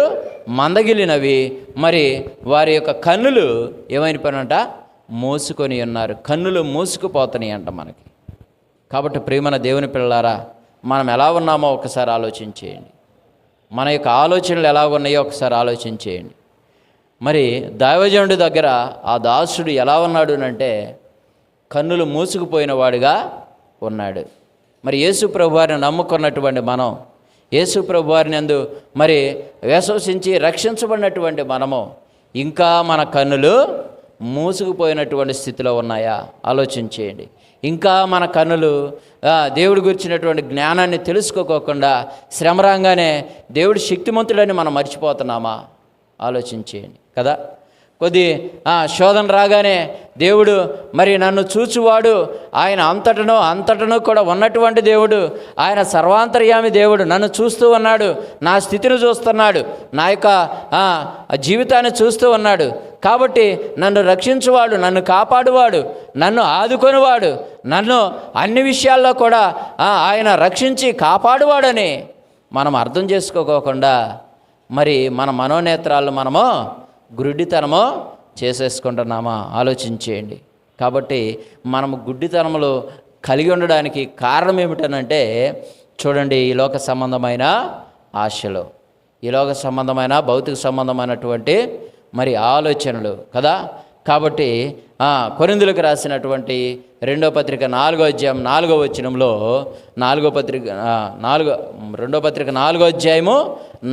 మందగిలినవి, మరి వారి యొక్క కన్నులు ఏమైపోయినంట? మూసుకొని ఉన్నారు. కన్నులు మూసుకుపోతున్నాయి అంట మనకి. కాబట్టి ప్రియమైన దేవుని పిల్లలారా, మనం ఎలా ఉన్నామో ఒకసారి ఆలోచించేయండి. మన యొక్క ఆలోచనలు ఎలా ఉన్నాయో ఒకసారి ఆలోచించేయండి. మరి దైవజనుడి దగ్గర ఆ దాసుడు ఎలా ఉన్నాడు అంటే కన్నులు మూసుకుపోయిన వాడిగా ఉన్నాడు. మరి యేసు ప్రభువారిని నమ్ముకున్నటువంటి మనం, యేసు ప్రభువారిని యందు మరి విశ్వసించి రక్షించబడినటువంటి మనము ఇంకా మన కన్నులు మూసుకుపోయినటువంటి స్థితిలో ఉన్నాయా? ఆలోచించేయండి. ఇంకా మన కన్నులు దేవుడి గురించినటువంటి జ్ఞానాన్ని తెలుసుకోకుండా శ్రమ రాగానే దేవుడు శక్తిమంతుడని మనం మర్చిపోతున్నామా? ఆలోచించేయండి కదా. కొద్ది శోధన రాగానే దేవుడు మరి నన్ను చూచువాడు, ఆయన అంతటను కూడా ఉన్నటువంటి దేవుడు, ఆయన సర్వాంతర్యామి దేవుడు, నన్ను చూస్తూ ఉన్నాడు, నా స్థితిని చూస్తున్నాడు, నా యొక్క జీవితాన్ని చూస్తూ ఉన్నాడు. కాబట్టి నన్ను రక్షించువాడు, నన్ను కాపాడువాడు, నన్ను ఆదుకొనివాడు, నన్ను అన్ని విషయాల్లో కూడా ఆయన రక్షించి కాపాడువాడని మనం అర్థం చేసుకోకుండా మరి మన మనోనేత్రాలను మనము గుడ్డితనమో చేసేసుకుంటున్నామా? ఆలోచించేయండి. కాబట్టి మనము గుడ్డితనములు కలిగి ఉండడానికి కారణం ఏమిటనంటే చూడండి, ఈ లోక సంబంధమైన ఆశలు, ఈ లోక సంబంధమైన భౌతిక సంబంధమైనటువంటి మరి ఆలోచనలు కదా. కాబట్టి కొరింథీయులకు రాసినటువంటి 2వ పత్రిక 4వ అధ్యాయం 4వ వచనంలో 4వ అధ్యాయము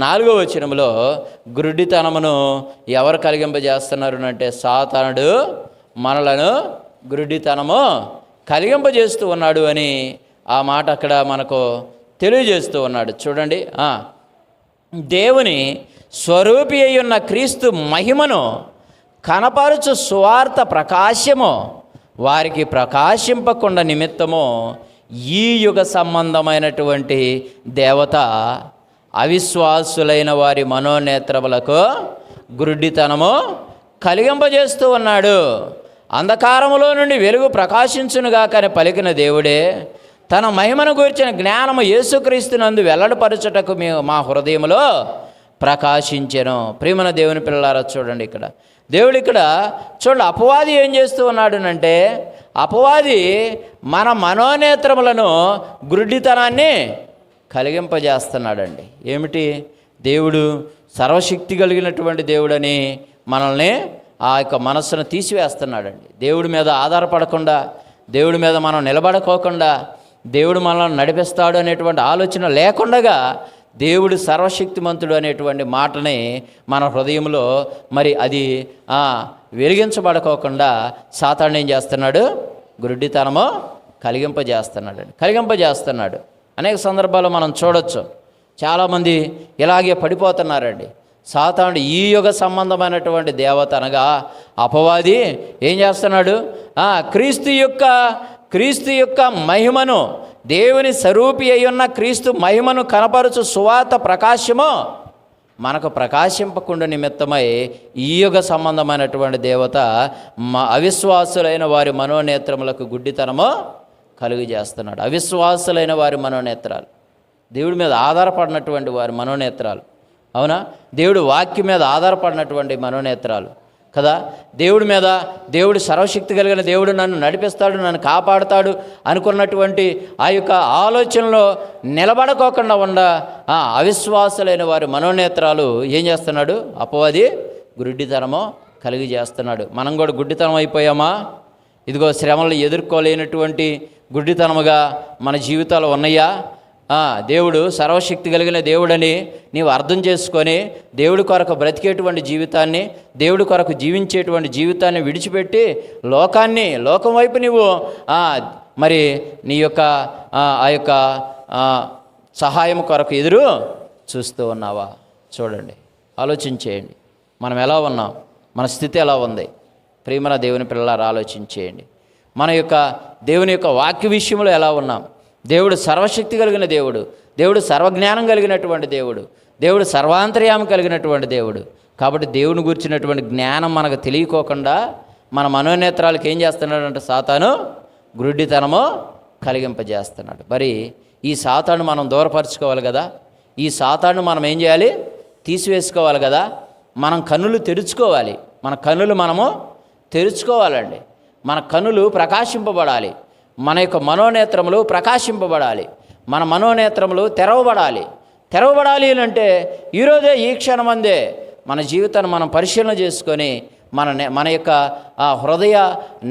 4వ వచనంలో గురుడితనమును ఎవరు కలిగింపజేస్తున్నారు అంటే సాతానుడు మనలను గురుడితనము కలిగింపజేస్తూ ఉన్నాడు అని ఆ మాట అక్కడ మనకు తెలియజేస్తూ ఉన్నాడు. చూడండి, దేవుని స్వరూపి అయి ఉన్న క్రీస్తు మహిమను కనపరచు సువార్త ప్రకాశము వారికి ప్రకాశింపకుండా నిమిత్తము ఈ యుగ సంబంధమైనటువంటి దేవత అవిశ్వాసులైన వారి మనోనేత్రములకు గురుడితనము కలిగింపజేస్తూ ఉన్నాడు. అంధకారములో నుండి వెలుగు ప్రకాశించునుగాక అని పలికిన దేవుడే తన మహిమను గురించిన జ్ఞానము యేసుక్రీస్తునందు వెల్లడిపరచుటకు మా హృదయములో ప్రకాశించెను. ప్రియమైన దేవుని పిల్లలారా, చూడండి ఇక్కడ దేవుడు చూడండి అపవాది ఏం చేస్తూ ఉన్నాడు అంటే అపవాది మన మనోనేత్రములను గురుడితనాన్ని కలిగింపజేస్తున్నాడండి. ఏమిటి? దేవుడు సర్వశక్తి కలిగినటువంటి దేవుడని మనల్ని ఆ యొక్క మనస్సును తీసివేస్తున్నాడండి. దేవుడి మీద ఆధారపడకుండా, దేవుడి మీద మనం నిలబడుకోకుండా, దేవుడు మనల్ని నడిపిస్తాడు అనేటువంటి ఆలోచన లేకుండగా దేవుడు సర్వశక్తిమంతుడు అనేటువంటి మాటని మన హృదయంలో మరి అది వెలిగించబడుకోకుండా సాతాను ఏం చేస్తున్నాడు? గురుడితనము కలిగింపజేస్తున్నాడు. అనేక సందర్భాల్లో మనం చూడొచ్చు. చాలామంది ఇలాగే పడిపోతున్నారండి. సాతానుడు ఈ యుగ సంబంధమైనటువంటి దేవత అనగా అపవాది ఏం చేస్తున్నాడు? క్రీస్తు యొక్క మహిమను, దేవుని స్వరూపి అయి ఉన్న క్రీస్తు మహిమను కనపరుచు సువార్త ప్రకాశము మనకు ప్రకాశింపకుండా నిమిత్తమై ఈ యుగ సంబంధమైనటువంటి దేవత అవిశ్వాసులైన వారి మనోనేత్రములకు గుడ్డితనము కలుగజేస్తున్నాడు. అవిశ్వాసులైన వారి మనోనేత్రాలు, దేవుడి మీద ఆధారపడినటువంటి వారి మనోనేత్రాలు, అవునా? దేవుడి వాక్యం మీద ఆధారపడినటువంటి మనోనేత్రాలు కదా. దేవుడు సర్వశక్తి కలిగిన దేవుడు నన్ను నడిపిస్తాడు, నన్ను కాపాడుతాడు అనుకున్నటువంటి ఆ యొక్క ఆలోచనలో నిలబడుకోకుండా అవిశ్వాసులైన వారి మనోనేత్రాలు ఏం చేస్తున్నాడు? అపవాది గుడ్డితనము కలిగజేస్తున్నాడు. మనం కూడా గుడ్డితనం అయిపోయామా? ఇదిగో శ్రమలు ఎదుర్కోలేనటువంటి గుడ్డితనముగా మన జీవితాలు ఉన్నాయా? దేవుడు సర్వశక్తి కలిగిన దేవుడని నీవు అర్థం చేసుకొని దేవుడి కొరకు బ్రతికేటువంటి జీవితాన్ని, దేవుడి కొరకు జీవించేటువంటి జీవితాన్ని విడిచిపెట్టి లోకం వైపు నీవు మరి నీ యొక్క ఆ యొక్క సహాయం కొరకు ఎదురు చూస్తూ ఉన్నావా? చూడండి, ఆలోచించేయండి. మనం ఎలా ఉన్నాం? మన స్థితి ఎలా ఉంది? ప్రియమైన దేవుని పిల్లలారా, ఆలోచించేయండి. మన యొక్క దేవుని యొక్క వాక్య విషయంలో ఎలా ఉన్నాం? దేవుడు సర్వశక్తి కలిగిన దేవుడు, దేవుడు సర్వజ్ఞానం కలిగినటువంటి దేవుడు సర్వాంతర్యామి కలిగినటువంటి దేవుడు. కాబట్టి దేవుని గురించినటువంటి జ్ఞానం మనకు తెలియకోకుండా మన మనోనేత్రాలకు ఏం చేస్తున్నాడంటే సాతాను గుడ్డితనము కలిగింపజేస్తున్నాడు. మరి ఈ సాతాను మనం దూరపరచుకోవాలి కదా. ఈ సాతాను మనం ఏం చేయాలి? తీసివేసుకోవాలి కదా. మనం కన్నులు తెరుచుకోవాలి. మన కన్నులు మనము తెరుచుకోవాలండి. మన కన్నులు ప్రకాశింపబడాలి. మన యొక్క మనోనేత్రములు ప్రకాశింపబడాలి. మన మనోనేత్రములు తెరవబడాలి అంటే ఈరోజే, ఈ క్షణమందే మన జీవితాన్ని మనం పరిశీలన చేసుకొని మన యొక్క హృదయ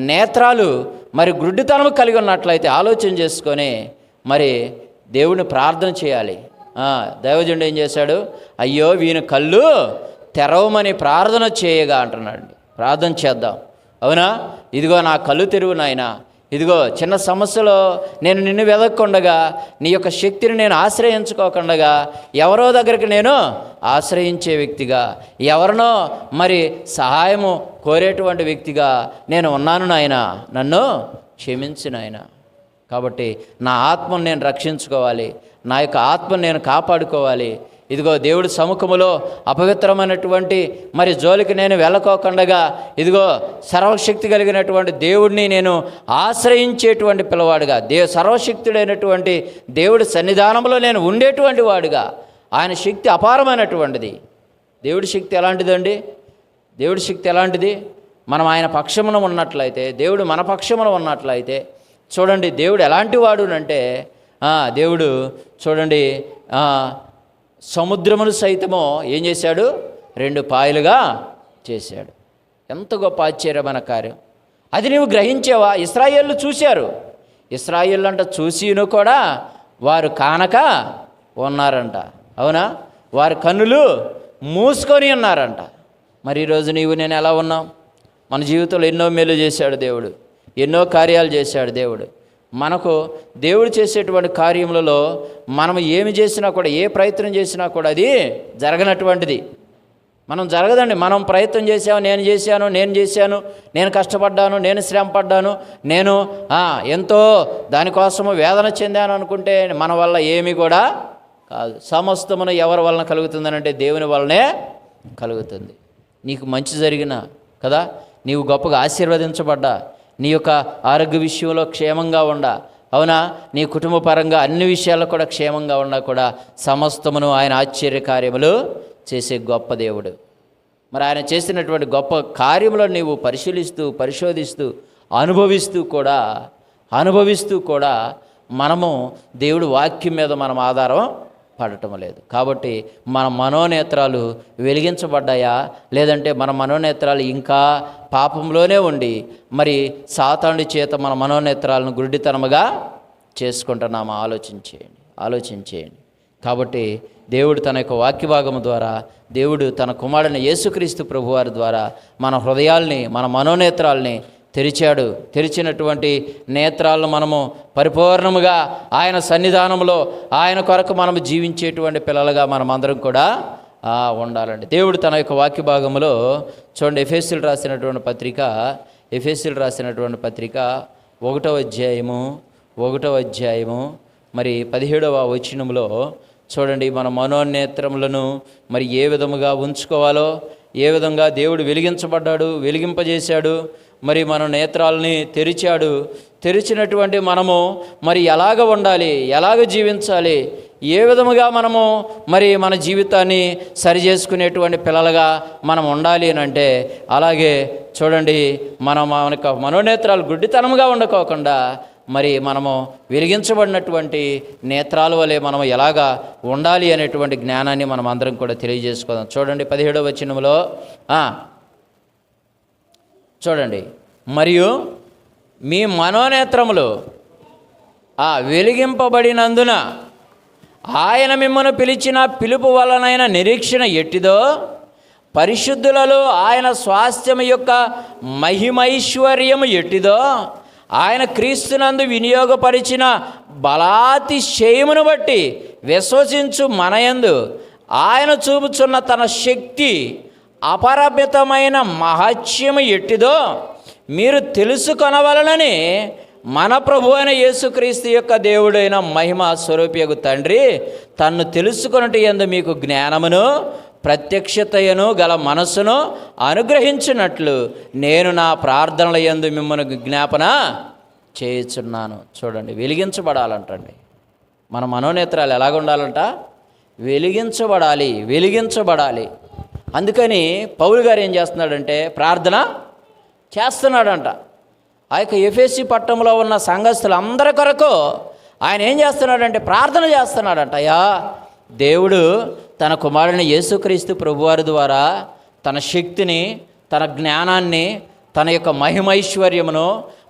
నేత్రాలు మరి గుడ్డితనము కలిగి ఉన్నట్లయితే ఆలోచన చేసుకొని మరి దేవుని ప్రార్థన చేయాలి. దైవజనుడు ఏం చేశాడు? అయ్యో వీని కళ్ళు తెరవమని ప్రార్థన చేయగా అంటున్నాడు. ప్రార్థన చేద్దాం, అవునా? ఇదిగో నా కళ్ళు తెరువు నాయనా. ఇదిగో చిన్న సమస్యలో నేను నిన్ను వెదక్కుండగా, నీ యొక్క శక్తిని నేను ఆశ్రయించుకోకుండా ఎవరో దగ్గరికి నేను ఆశ్రయించే వ్యక్తిగా, ఎవరినో మరి సహాయము కోరేటువంటి వ్యక్తిగా నేను ఉన్నాను నాయన, నన్ను క్షమించు నాయన. కాబట్టి నా ఆత్మను నేను రక్షించుకోవాలి, నా యొక్క ఆత్మను నేను కాపాడుకోవాలి. ఇదిగో దేవుడి సముఖములో అపవిత్రమైనటువంటి మరి జోలికి నేను వెళ్ళకోకుండా ఇదిగో సర్వశక్తి కలిగినటువంటి దేవుడిని నేను ఆశ్రయించేటువంటి పిల్లవాడుగా, సర్వశక్తుడైనటువంటి దేవుడి సన్నిధానంలో నేను ఉండేటువంటి వాడుగా. ఆయన శక్తి అపారమైనటువంటిది. దేవుడి శక్తి ఎలాంటిదండి? దేవుడి శక్తి ఎలాంటిది? మనం ఆయన పక్షమున ఉన్నట్లయితే, దేవుడు మన పక్షమున ఉన్నట్లయితే చూడండి, దేవుడు ఎలాంటి వాడు అంటే దేవుడు చూడండి సముద్రమును సైతము ఏం చేశాడు? 2 పాయలుగా చేశాడు. ఎంత గొప్ప ఆశ్చర్యమైన కార్యం! అది నీవు గ్రహించావా? ఇశ్రాయేలు చూశారు. ఇశ్రాయేలు అంట చూసిను కూడా వారు కానక ఉన్నారంట, అవునా? వారి కన్నులు మూసుకొని ఉన్నారంట. మరి ఈరోజు నీవు నేను ఎలా ఉన్నాం? మన జీవితంలో ఎన్నో మేలు చేశాడు దేవుడు, ఎన్నో కార్యాలు చేశాడు దేవుడు. మనకు దేవుడు చేసేటువంటి కార్యములలో మనం ఏమి చేసినా కూడా, ఏ ప్రయత్నం చేసినా కూడా అది జరగనటువంటిది. మనం జరగదండి. మనం ప్రయత్నం చేసాము, నేను చేశాను, నేను కష్టపడ్డాను, నేను శ్రమ పడ్డాను, నేను ఎంతో దానికోసము వేదన చెందాను అనుకుంటే మన వల్ల ఏమీ కూడా కాదు. సమస్తమును ఎవరి వలన కలుగుతుందనంటే దేవుని వలనే కలుగుతుంది. నీకు మంచి జరిగిన కదా, నీవు గొప్పగా ఆశీర్వదించబడ్డా, నీ యొక్క ఆరోగ్య విషయంలో క్షేమంగా ఉండా, అవునా? నీ కుటుంబ పరంగా అన్ని విషయాల్లో కూడా క్షేమంగా ఉన్నా కూడా సమస్తమును ఆయన ఆశ్చర్య కార్యములు చేసే గొప్ప దేవుడు. మరి ఆయన చేసినటువంటి గొప్ప కార్యములను నీవు పరిశోధిస్తూ అనుభవిస్తూ కూడా మనము దేవుడి వాక్యం మీద మనం ఆధారం పడటం లేదు. కాబట్టి మన మనోనేత్రాలు వెలిగించబడ్డాయా, లేదంటే మన మనోనేత్రాలు ఇంకా పాపంలోనే ఉండి మరి సాతానుడి చేత మన మనోనేత్రాలను గుడ్డితనముగా చేసుకుంటున్నామా? ఆలోచించేయండి. కాబట్టి దేవుడు తన యొక్క వాక్యభాగము ద్వారా, దేవుడు తన కుమారుడైన యేసుక్రీస్తు ప్రభువారి ద్వారా మన హృదయాల్ని, మన మనోనేత్రాల్ని తెరిచాడు. తెరిచినటువంటి నేత్రాలను మనము పరిపూర్ణముగా ఆయన సన్నిధానంలో ఆయన కొరకు మనము జీవించేటువంటి పిల్లలుగా మనమందరం కూడా ఉండాలండి. దేవుడు తన యొక్క వాక్య భాగంలో చూడండి, ఎఫెసీయులు రాసినటువంటి పత్రిక 1వ అధ్యాయము మరి 17వ వచనములో చూడండి, మన మనోనేత్రములను మరి ఏ విధముగా ఉంచుకోవాలో, ఏ విధంగా దేవుడు వెలిగింపజేశాడు, మరి మన నేత్రాలని తెరిచాడు. తెరిచినటువంటి మనము మరి ఎలాగ ఉండాలి, ఎలాగ జీవించాలి, ఏ విధముగా మనము మరి మన జీవితాన్ని సరిచేసుకునేటువంటి పిల్లలుగా మనం ఉండాలి అని అంటే, అలాగే చూడండి, మన మనోనేత్రాలు గుడ్డితనముగా ఉండకోకుండా మరి మనము వెలిగించబడినటువంటి నేత్రాల వలె మనము ఎలాగా ఉండాలి అనేటువంటి జ్ఞానాన్ని మనం అందరం కూడా తెలియజేసుకోదాం. చూడండి 17వ వచనములో చూడండి, మరియు మీ మనోనేత్రములు వెలిగింపబడినందున ఆయన మిమ్మల్ని పిలిచిన పిలుపు వలనైన నిరీక్షణ ఎట్టిదో, పరిశుద్ధులలో ఆయన స్వాస్థ్యము యొక్క మహిమైశ్వర్యము ఎట్టిదో, ఆయన క్రీస్తునందు వినియోగపరిచిన బలాతిశయమును బట్టి విశ్వసించు మనయందు ఆయన చూపుచున్న తన శక్తి అపరిమితమైన మహత్యము ఎట్టిదో మీరు తెలుసుకొనవలనని మన ప్రభు అయిన యేసుక్రీస్తు యొక్క దేవుడైన మహిమ స్వరూపియగు తండ్రి తన్ను తెలుసుకొనుట యందు మీకు జ్ఞానమును ప్రత్యక్షతయను గల మనస్సును అనుగ్రహించినట్లు నేను నా ప్రార్థనల యందు మిమ్మల్ని జ్ఞాపన చేయుచున్నాను. చూడండి, వెలిగించబడాలంటండి. మన మనోనేత్రాలు ఎలాగ ఉండాలంట? వెలిగించబడాలి. అందుకని పౌలు గారు ఏం చేస్తున్నాడంటే ప్రార్థన చేస్తున్నాడంట. ఆ యొక్క ఎఫెసీ పట్టణంలో ఉన్న సంఘస్థులందరి కొరకు ఆయన ఏం చేస్తున్నాడంటే ప్రార్థన చేస్తున్నాడంట. అయ్యా, దేవుడు తన కుమారుని యేసుక్రీస్తు ప్రభువారి ద్వారా తన శక్తిని, తన జ్ఞానాన్ని, తన యొక్క మహిమైశ్వర్యమును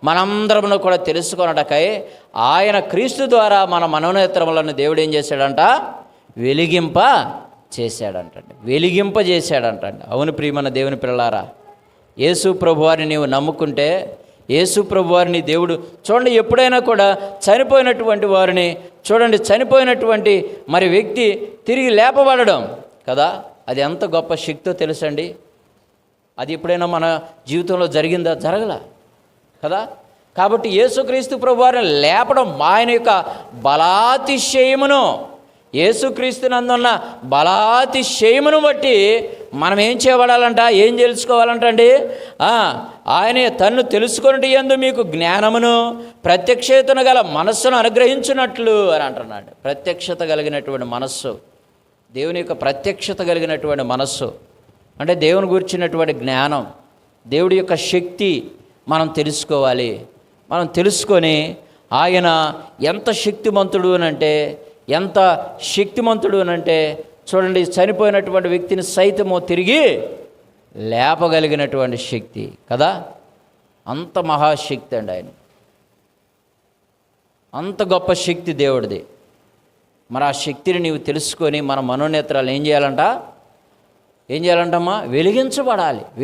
మనందరమును కూడా తెలుసుకొనటకై ఆయన క్రీస్తు ద్వారా మన మనోనేత్రములను దేవుడు ఏం చేశాడంట? వెలిగింపజేశాడంటండి. అవును ప్రియమైన దేవుని పిల్లలారా, యేసు ప్రభువారిని నీవు నమ్ముకుంటే, యేసు ప్రభువారిని దేవుడు చూడండి, ఎప్పుడైనా కూడా చనిపోయినటువంటి వారిని చూడండి, చనిపోయినటువంటి మరి వ్యక్తి తిరిగి లేపబడడం కదా, అది ఎంత గొప్ప శక్తితో తెలుసండి. అది ఎప్పుడైనా మన జీవితంలో జరిగిందా? జరగల కదా. కాబట్టి యేసుక్రీస్తు ప్రభువారిని లేపడం ఆయన యొక్క బలాతిశయమును, యేసుక్రీస్తునందున్న బలాతిశయమును బట్టి మనం ఏం చేయబడాలంట? ఏం తెలుసుకోవాలంటండి? ఆయనే తన్ను తెలుసుకొనుట యందు మీకు జ్ఞానమును ప్రత్యక్షతను గల మనస్సును అనుగ్రహించున్నట్లు అని అంటున్నాడు. ప్రత్యక్షత కలిగినటువంటి మనస్సు, దేవుని యొక్క ప్రత్యక్షత కలిగినటువంటి మనస్సు అంటే దేవుని గురించినటువంటి జ్ఞానం, దేవుడి యొక్క శక్తి మనం తెలుసుకోవాలి. మనం తెలుసుకొని ఆయన ఎంత శక్తిమంతుడు అనంటే చూడండి, చనిపోయినటువంటి వ్యక్తిని సైతము తిరిగి లేపగలిగినటువంటి శక్తి కదా. అంత మహాశక్తి అండి ఆయన, అంత గొప్ప శక్తి దేవుడిది. మరి ఆ శక్తిని నీవు తెలుసుకొని మన మనోనేత్రాలు ఏం చేయాలంటమ్మా?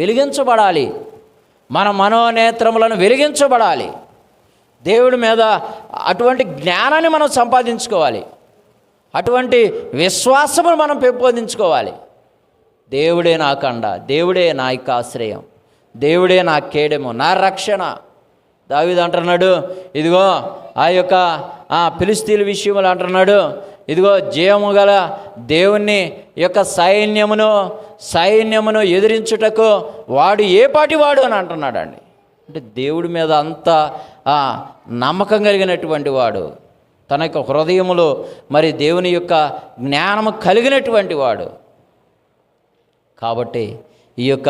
వెలిగించబడాలి. మన మనోనేత్రములను వెలిగించబడాలి. దేవుడి మీద అటువంటి జ్ఞానాన్ని మనం సంపాదించుకోవాలి, అటువంటి విశ్వాసమును మనం పెంపొందించుకోవాలి. దేవుడే నా కండ, దేవుడే నా యొక్క ఆశ్రయం, దేవుడే నా కేడెము, నా రక్షణ. దావీదు అంటున్నాడు, ఇదిగో ఆ యొక్క ఫిలిష్తీయుల విషయంలో అంటున్నాడు, ఇదిగో జీవము గల దేవుని యొక్క సైన్యమును ఎదిరించుటకు వాడు ఏ పాటి వాడు అని అంటున్నాడండి. అంటే దేవుడి మీద అంత నమ్మకం కలిగినటువంటి వాడు, తన యొక్క హృదయములో మరి దేవుని యొక్క జ్ఞానము కలిగినటువంటి వాడు. కాబట్టి ఈ యొక్క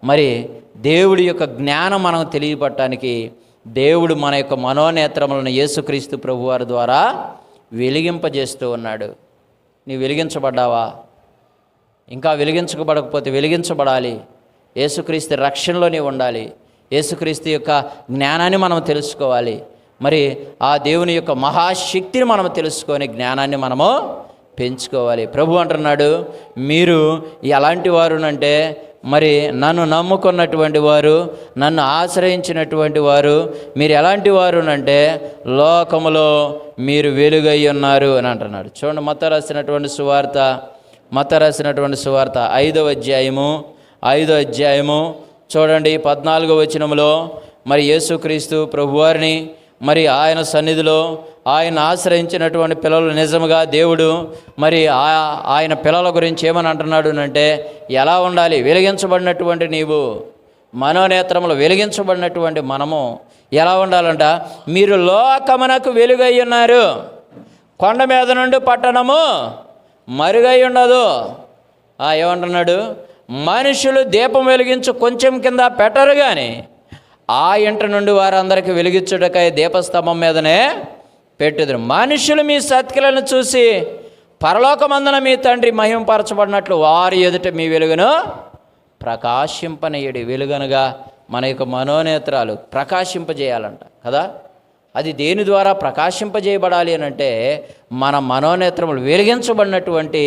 మరి దేవుడి యొక్క జ్ఞానం మనం తెలియపడటానికి దేవుడు మన యొక్క మనోనేత్రములను యేసుక్రీస్తు ప్రభువారి ద్వారా వెలిగింపజేస్తూ ఉన్నాడు. నీవు వెలిగించబడ్డావా? ఇంకా వెలిగించబడకపోతే వెలిగించబడాలి. యేసుక్రీస్తు రక్షణలో నీవు ఉండాలి. యేసుక్రీస్తు యొక్క జ్ఞానాన్ని మనం తెలుసుకోవాలి. మరి ఆ దేవుని యొక్క మహాశక్తిని మనం తెలుసుకొని జ్ఞానాన్ని మనము పెంచుకోవాలి. ప్రభు అంటున్నాడు, మీరు ఎలాంటి వారునంటే, మరి నన్ను నమ్ముకున్నటువంటి వారు, నన్ను ఆశ్రయించినటువంటి వారు, మీరు ఎలాంటి వారునంటే లోకములో మీరు వెలుగై ఉన్నారు అని అంటున్నాడు. చూడండి, మత్తయి రాసినటువంటి సువార్త 5వ అధ్యాయము చూడండి 14వ వచనములో, మరి యేసుక్రీస్తు ప్రభువారిని మరి ఆయన సన్నిధిలో ఆయన ఆశ్రయించినటువంటి పిల్లలు నిజముగా దేవుడు మరి ఆయన పిల్లల గురించి ఏమని అంటున్నాడు అంటే, ఎలా ఉండాలి? వెలిగించబడినటువంటి నీవు, మనోనేత్రములు వెలిగించబడినటువంటి మనము ఎలా ఉండాలంట? మీరు లోకమునకు వెలుగై ఉన్నారు. కొండ మీద నుండి పట్టణము మరుగై ఉండదు. ఏమంటున్నాడు? మనుషులు దీపం వెలిగించు కొంచెం కింద పెట్టరు, కానీ ఆ ఇంట నుండి వారందరికీ వెలిగించుటకై దీపస్తంభం మీదనే పెట్టుదురు. మనుషులు మీ సత్క్రియలను చూసి పరలోకమందున మీ తండ్రి మహిమపరచబడినట్లు వారి ఎదుట మీ వెలుగును ప్రకాశింపనీయుడి. వెలుగనగా మన యొక్క మనోనేత్రాలు ప్రకాశింపజేయాలంట కదా. అది దేని ద్వారా ప్రకాశింపజేయబడాలి అని అంటే, మన మనోనేత్రములు వెలిగించబడినటువంటి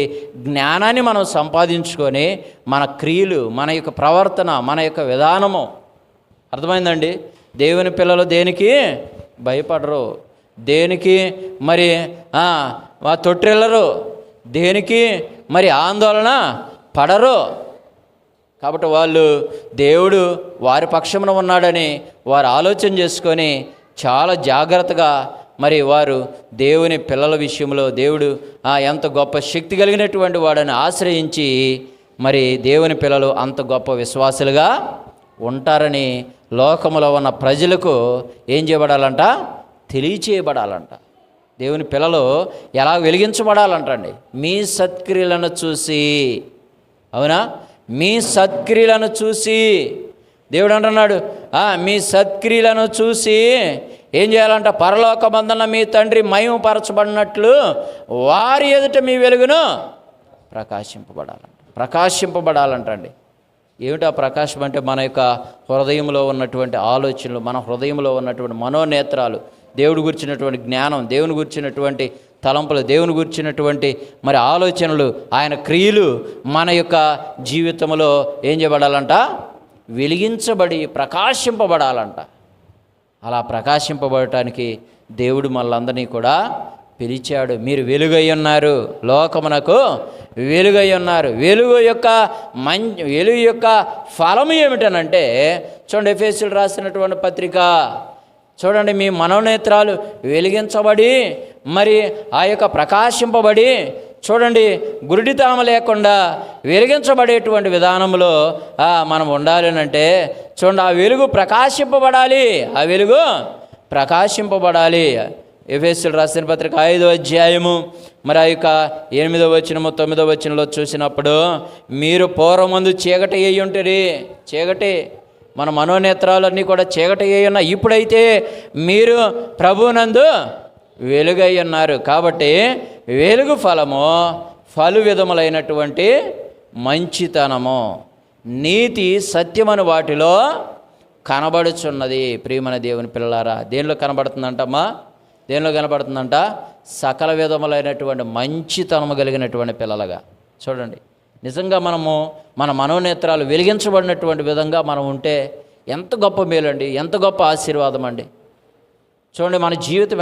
జ్ఞానాన్ని మనం సంపాదించుకొని మన క్రియలు, మన యొక్క ప్రవర్తన, మన యొక్క విధానము, అర్థమైందండి? దేవుని పిల్లలు దేనికి భయపడరు, దేనికి మరి తొట్టిల్లరు, దేనికి మరి ఆందోళన పడరు. కాబట్టి వాళ్ళు దేవుడు వారి పక్షమున ఉన్నాడని వారు ఆలోచన చేసుకొని చాలా జాగ్రత్తగా మరి వారు దేవుని పిల్లల విషయంలో దేవుడు ఎంత గొప్ప శక్తి కలిగినటువంటి వాడని ఆశ్రయించి మరి దేవుని పిల్లలు అంత గొప్ప విశ్వాసులుగా ఉంటారని లోకములో ఉన్న ప్రజలకు ఏం చేయబడాలంట? తెలియచేయబడాలంట. దేవుని పిల్లలు ఎలా వెలిగించబడాలంటండి? మీ సత్క్రియలను చూసి. అవునా? మీ సత్క్రియలను చూసి దేవుడు అంటున్నాడు, మీ సత్క్రియలను చూసి ఏం చేయాలంట? పరలోకమందున మీ తండ్రి మహిమపరచబడినట్లు వారి ఎదుట మీ వెలుగును ప్రకాశింపబడాలంటండి. ఏమిటా ప్రకాశం అంటే? మన యొక్క హృదయంలో ఉన్నటువంటి ఆలోచనలు, మన హృదయంలో ఉన్నటువంటి మనోనేత్రాలు, దేవుడి గురించినటువంటి జ్ఞానం, దేవుని గురించినటువంటి తలంపులు, దేవుని గురించినటువంటి మరి ఆలోచనలు, ఆయన క్రియలు మన యొక్క జీవితంలో ఏం చేయబడాలంట? వెలిగించబడి ప్రకాశింపబడాలంట. అలా ప్రకాశింపబడటానికి దేవుడు మనలందరినీ కూడా పిలిచాడు. మీరు వెలుగై ఉన్నారు, లోకమునకు వెలుగై ఉన్నారు. వెలుగు యొక్క ఫలము ఏమిటనంటే, చూడండి ఎఫెసీయులకు రాసినటువంటి పత్రిక చూడండి, మీ మనోనేత్రాలు వెలిగించబడి మరి ఆ యొక్క ప్రకాశింపబడి, చూడండి గురుడితామ లేకుండా వెలిగించబడేటువంటి విధానంలో మనం ఉండాలి అంటే, చూడండి ఆ వెలుగు ప్రకాశింపబడాలి. ఎఫెసీయులకు రాసిన పత్రిక 5వ అధ్యాయము మరి ఆ యొక్క 8వ వచనము 9వ వచనంలో చూసినప్పుడు, మీరు పూర్వమందు చీకటి అయి ఉంటుంది. చీకటి, మన మనోనేత్రాలన్నీ కూడా చీకటి అయి ఉన్నాయి. ఇప్పుడైతే మీరు ప్రభువునందు వెలుగై ఉన్నారు. కాబట్టి వెలుగు ఫలము పలు విధములైనటువంటి మంచితనము, నీతి, సత్యమని వాటిలో కనబడుచున్నది. ప్రియమైన దేవుని పిల్లలారా, దేనిలో కనబడుతుందంటమ్మా? దేనిలో కనబడుతుందంట? సకల విధములైనటువంటి మంచితనము కలిగినటువంటి పిల్లలుగా. చూడండి, నిజంగా మనము మన మనోనేత్రాలు వెలిగించబడినటువంటి విధంగా మనం ఉంటే ఎంత గొప్ప మేలండి, ఎంత గొప్ప ఆశీర్వాదం అండి. చూడండి, మన జీవితం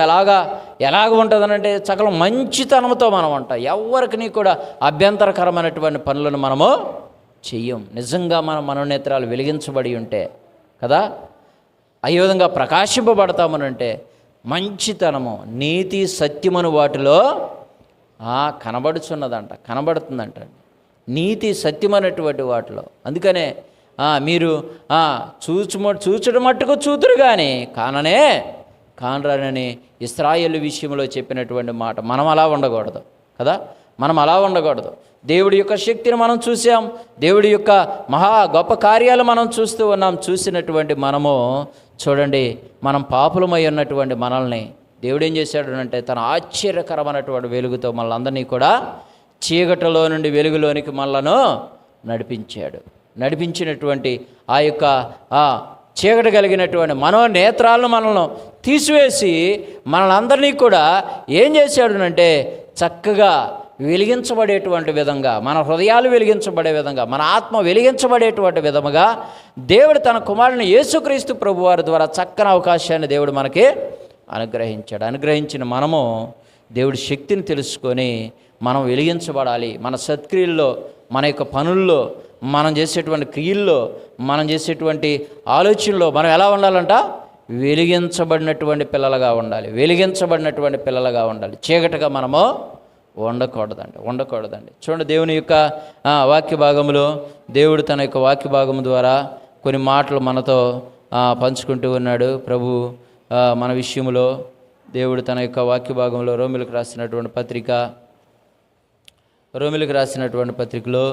ఎలాగ ఉంటుందనంటే సకల మంచితనంతో మనం ఉంటాం. ఎవరికి కూడా అభ్యంతరకరమైనటువంటి పనులను మనము చెయ్యం. నిజంగా మన మనోనేత్రాలు వెలిగించబడి ఉంటే కదా, ఈ విధంగా ప్రకాశింపబడతామనంటే మంచితనము, నీతి, సత్యమను వాటిలో కనబడుతుందంట. నీతి, సత్యమైనటువంటి వాటిలో. అందుకనే మీరు చూచడం మట్టుకు చూతురు కానీ కానరానని ఇశ్రాయేలు విషయంలో చెప్పినటువంటి మాట. మనం అలా ఉండకూడదు కదా, మనం అలా ఉండకూడదు. దేవుడి యొక్క శక్తిని మనం చూసాం, దేవుడి యొక్క మహా గొప్ప కార్యాలు మనం చూస్తూ ఉన్నాం. చూసినటువంటి మనము చూడండి, మనం పాపులమై ఉన్నటువంటి మనల్ని దేవుడు ఏం చేశాడు అంటే తన ఆశ్చర్యకరమైనటువంటి వెలుగుతో మనల్ని అందరినీ కూడా చీకటిలో నుండి వెలుగులోనికి మనలను నడిపించినటువంటి ఆ యొక్క చీకటి కలిగినటువంటి మనోనేత్రాలను మనల్ని తీసివేసి మనలందరినీ కూడా ఏం చేశాడునంటే చక్కగా వెలిగించబడేటువంటి విధంగా, మన హృదయాలు వెలిగించబడే విధంగా, మన ఆత్మ వెలిగించబడేటువంటి విధముగా దేవుడు తన కుమారుని యేసుక్రీస్తు ప్రభువారి ద్వారా చక్కని అవకాశాన్ని దేవుడు మనకి అనుగ్రహించిన మనము దేవుడి శక్తిని తెలుసుకొని మనం వెలిగించబడాలి. మన సత్క్రియల్లో, మన యొక్క పనుల్లో, మనం చేసేటువంటి క్రియల్లో, మనం చేసేటువంటి ఆలోచనలో మనం ఎలా ఉండాలంట? వెలిగించబడినటువంటి పిల్లలుగా ఉండాలి. చీకటిగా మనము ఉండకూడదండి. చూడండి, దేవుని యొక్క వాక్య భాగంలో దేవుడు తన యొక్క వాక్య భాగం ద్వారా కొన్ని మాటలు మనతో పంచుకుంటూ ఉన్నాడు. ప్రభు మన విషయంలో దేవుడు తన యొక్క వాక్య భాగంలో రోమిలకు రాసినటువంటి పత్రికలో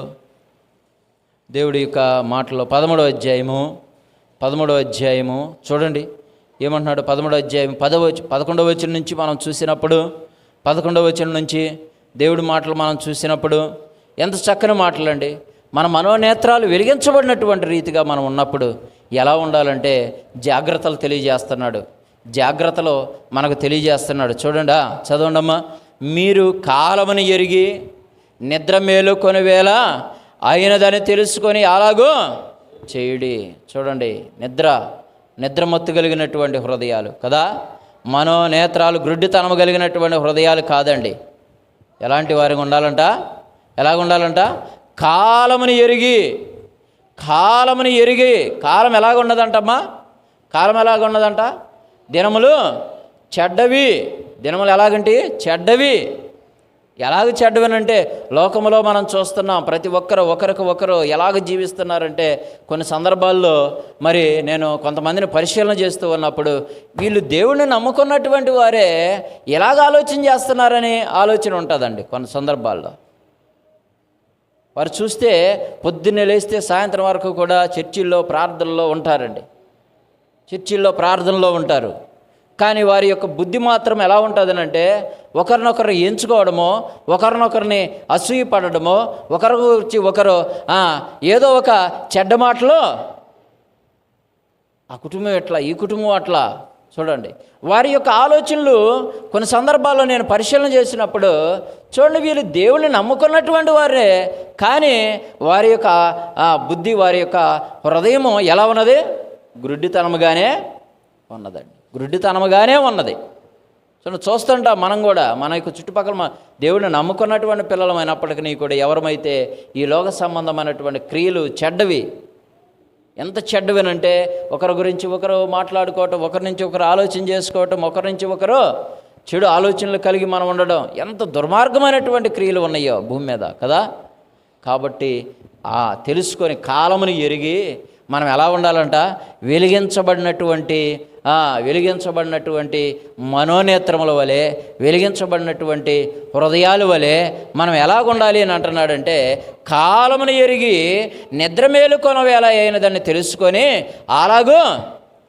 దేవుడి యొక్క మాటలో 13వ అధ్యాయము చూడండి ఏమంటున్నాడు. 13వ అధ్యాయం 11వ వచనం నుంచి మనం చూసినప్పుడు, 11వ వచనం నుంచి దేవుడి మాటలు మనం చూసినప్పుడు ఎంత చక్కని మాటలండి. మన మనోనేత్రాలు వెలిగించబడినటువంటి రీతిగా మనం ఉన్నప్పుడు ఎలా ఉండాలంటే జాగ్రత్తలు మనకు తెలియజేస్తున్నాడు. చూడండి, చదవండమ్మా. మీరు కాలమును ఎరిగి నిద్ర మేలుకొని వేళ అయినదని తెలుసుకొని అలాగూ చేయుడి. చూడండి, నిద్ర మత్తు కలిగినటువంటి హృదయాలు కదా, మనోనేత్రాలు గ్రుడ్డితనము కలిగినటువంటి హృదయాలు కాదండి. ఎలాంటి వారికి ఉండాలంట? ఎలాగుండాలంట? కాలమును ఎరిగి. కాలం ఎలాగున్నదంటమ్మా? కాలం ఎలాగున్నదంట? దినములు ఎలాగంటే చెడ్డవి. ఎలాగ చెడ్డవనంటే లోకంలో మనం చూస్తున్నాం. ప్రతి ఒక్కరు ఒకరికొకరు ఎలాగ జీవిస్తున్నారంటే కొన్ని సందర్భాల్లో మరి నేను కొంతమందిని పరిశీలన చేస్తూ ఉన్నప్పుడు వీళ్ళు దేవుణ్ణి నమ్ముకున్నటువంటి వారే ఎలాగ ఆలోచన చేస్తున్నారని ఆలోచన ఉంటుందండి. కొన్ని సందర్భాల్లో వారు చూస్తే పొద్దున్నే లేస్తే సాయంత్రం వరకు కూడా చర్చిల్లో ప్రార్థనలో ఉంటారు. కానీ వారి యొక్క బుద్ధి మాత్రం ఎలా ఉంటుందనంటే ఒకరినొకరు ఎంచుకోవడమో, ఒకరినొకరిని అసూయపడడమో, ఒకరి గురించి ఒకరు ఏదో ఒక చెడ్డ మాటలో ఆ కుటుంబం ఎట్లా, ఈ కుటుంబం అట్లా. చూడండి, వారి యొక్క ఆలోచనలు కొన్ని సందర్భాల్లో నేను పరిశీలన చేసినప్పుడు చూడండి, వీళ్ళు దేవుళ్ళని నమ్ముకున్నటువంటి వారే, కానీ వారి యొక్క బుద్ధి, వారి యొక్క హృదయము ఎలా ఉన్నది? గ్రుడ్డితనముగానే ఉన్నది. చూస్తుంటాం మనం కూడా. మన యొక్క చుట్టుపక్కల దేవుడిని నమ్ముకున్నటువంటి పిల్లలమైనప్పటికీ కూడా ఎవరమైతే ఈ లోక సంబంధమైనటువంటి క్రియలు చెడ్డవి, ఎంత చెడ్డవినంటే ఒకరి గురించి ఒకరు మాట్లాడుకోవటం, ఒకరి నుంచి ఒకరు ఆలోచన చేసుకోవటం, ఒకరి నుంచి ఒకరు చెడు ఆలోచనలు కలిగి మనం ఉండడం, ఎంత దుర్మార్గమైనటువంటి క్రియలు ఉన్నాయో భూమి మీద కదా. కాబట్టి తెలుసుకొని కాలమును ఎరిగి మనం ఎలా ఉండాలంట? వెలిగించబడినటువంటి మనోనేత్రముల వలె, వెలిగించబడినటువంటి హృదయాల వలె మనం ఎలాగుండాలి అని అంటున్నాడంటే, కాలమును ఎరిగి నిద్ర మేలుకొన వేళ అయినదాన్ని తెలుసుకొని అలాగూ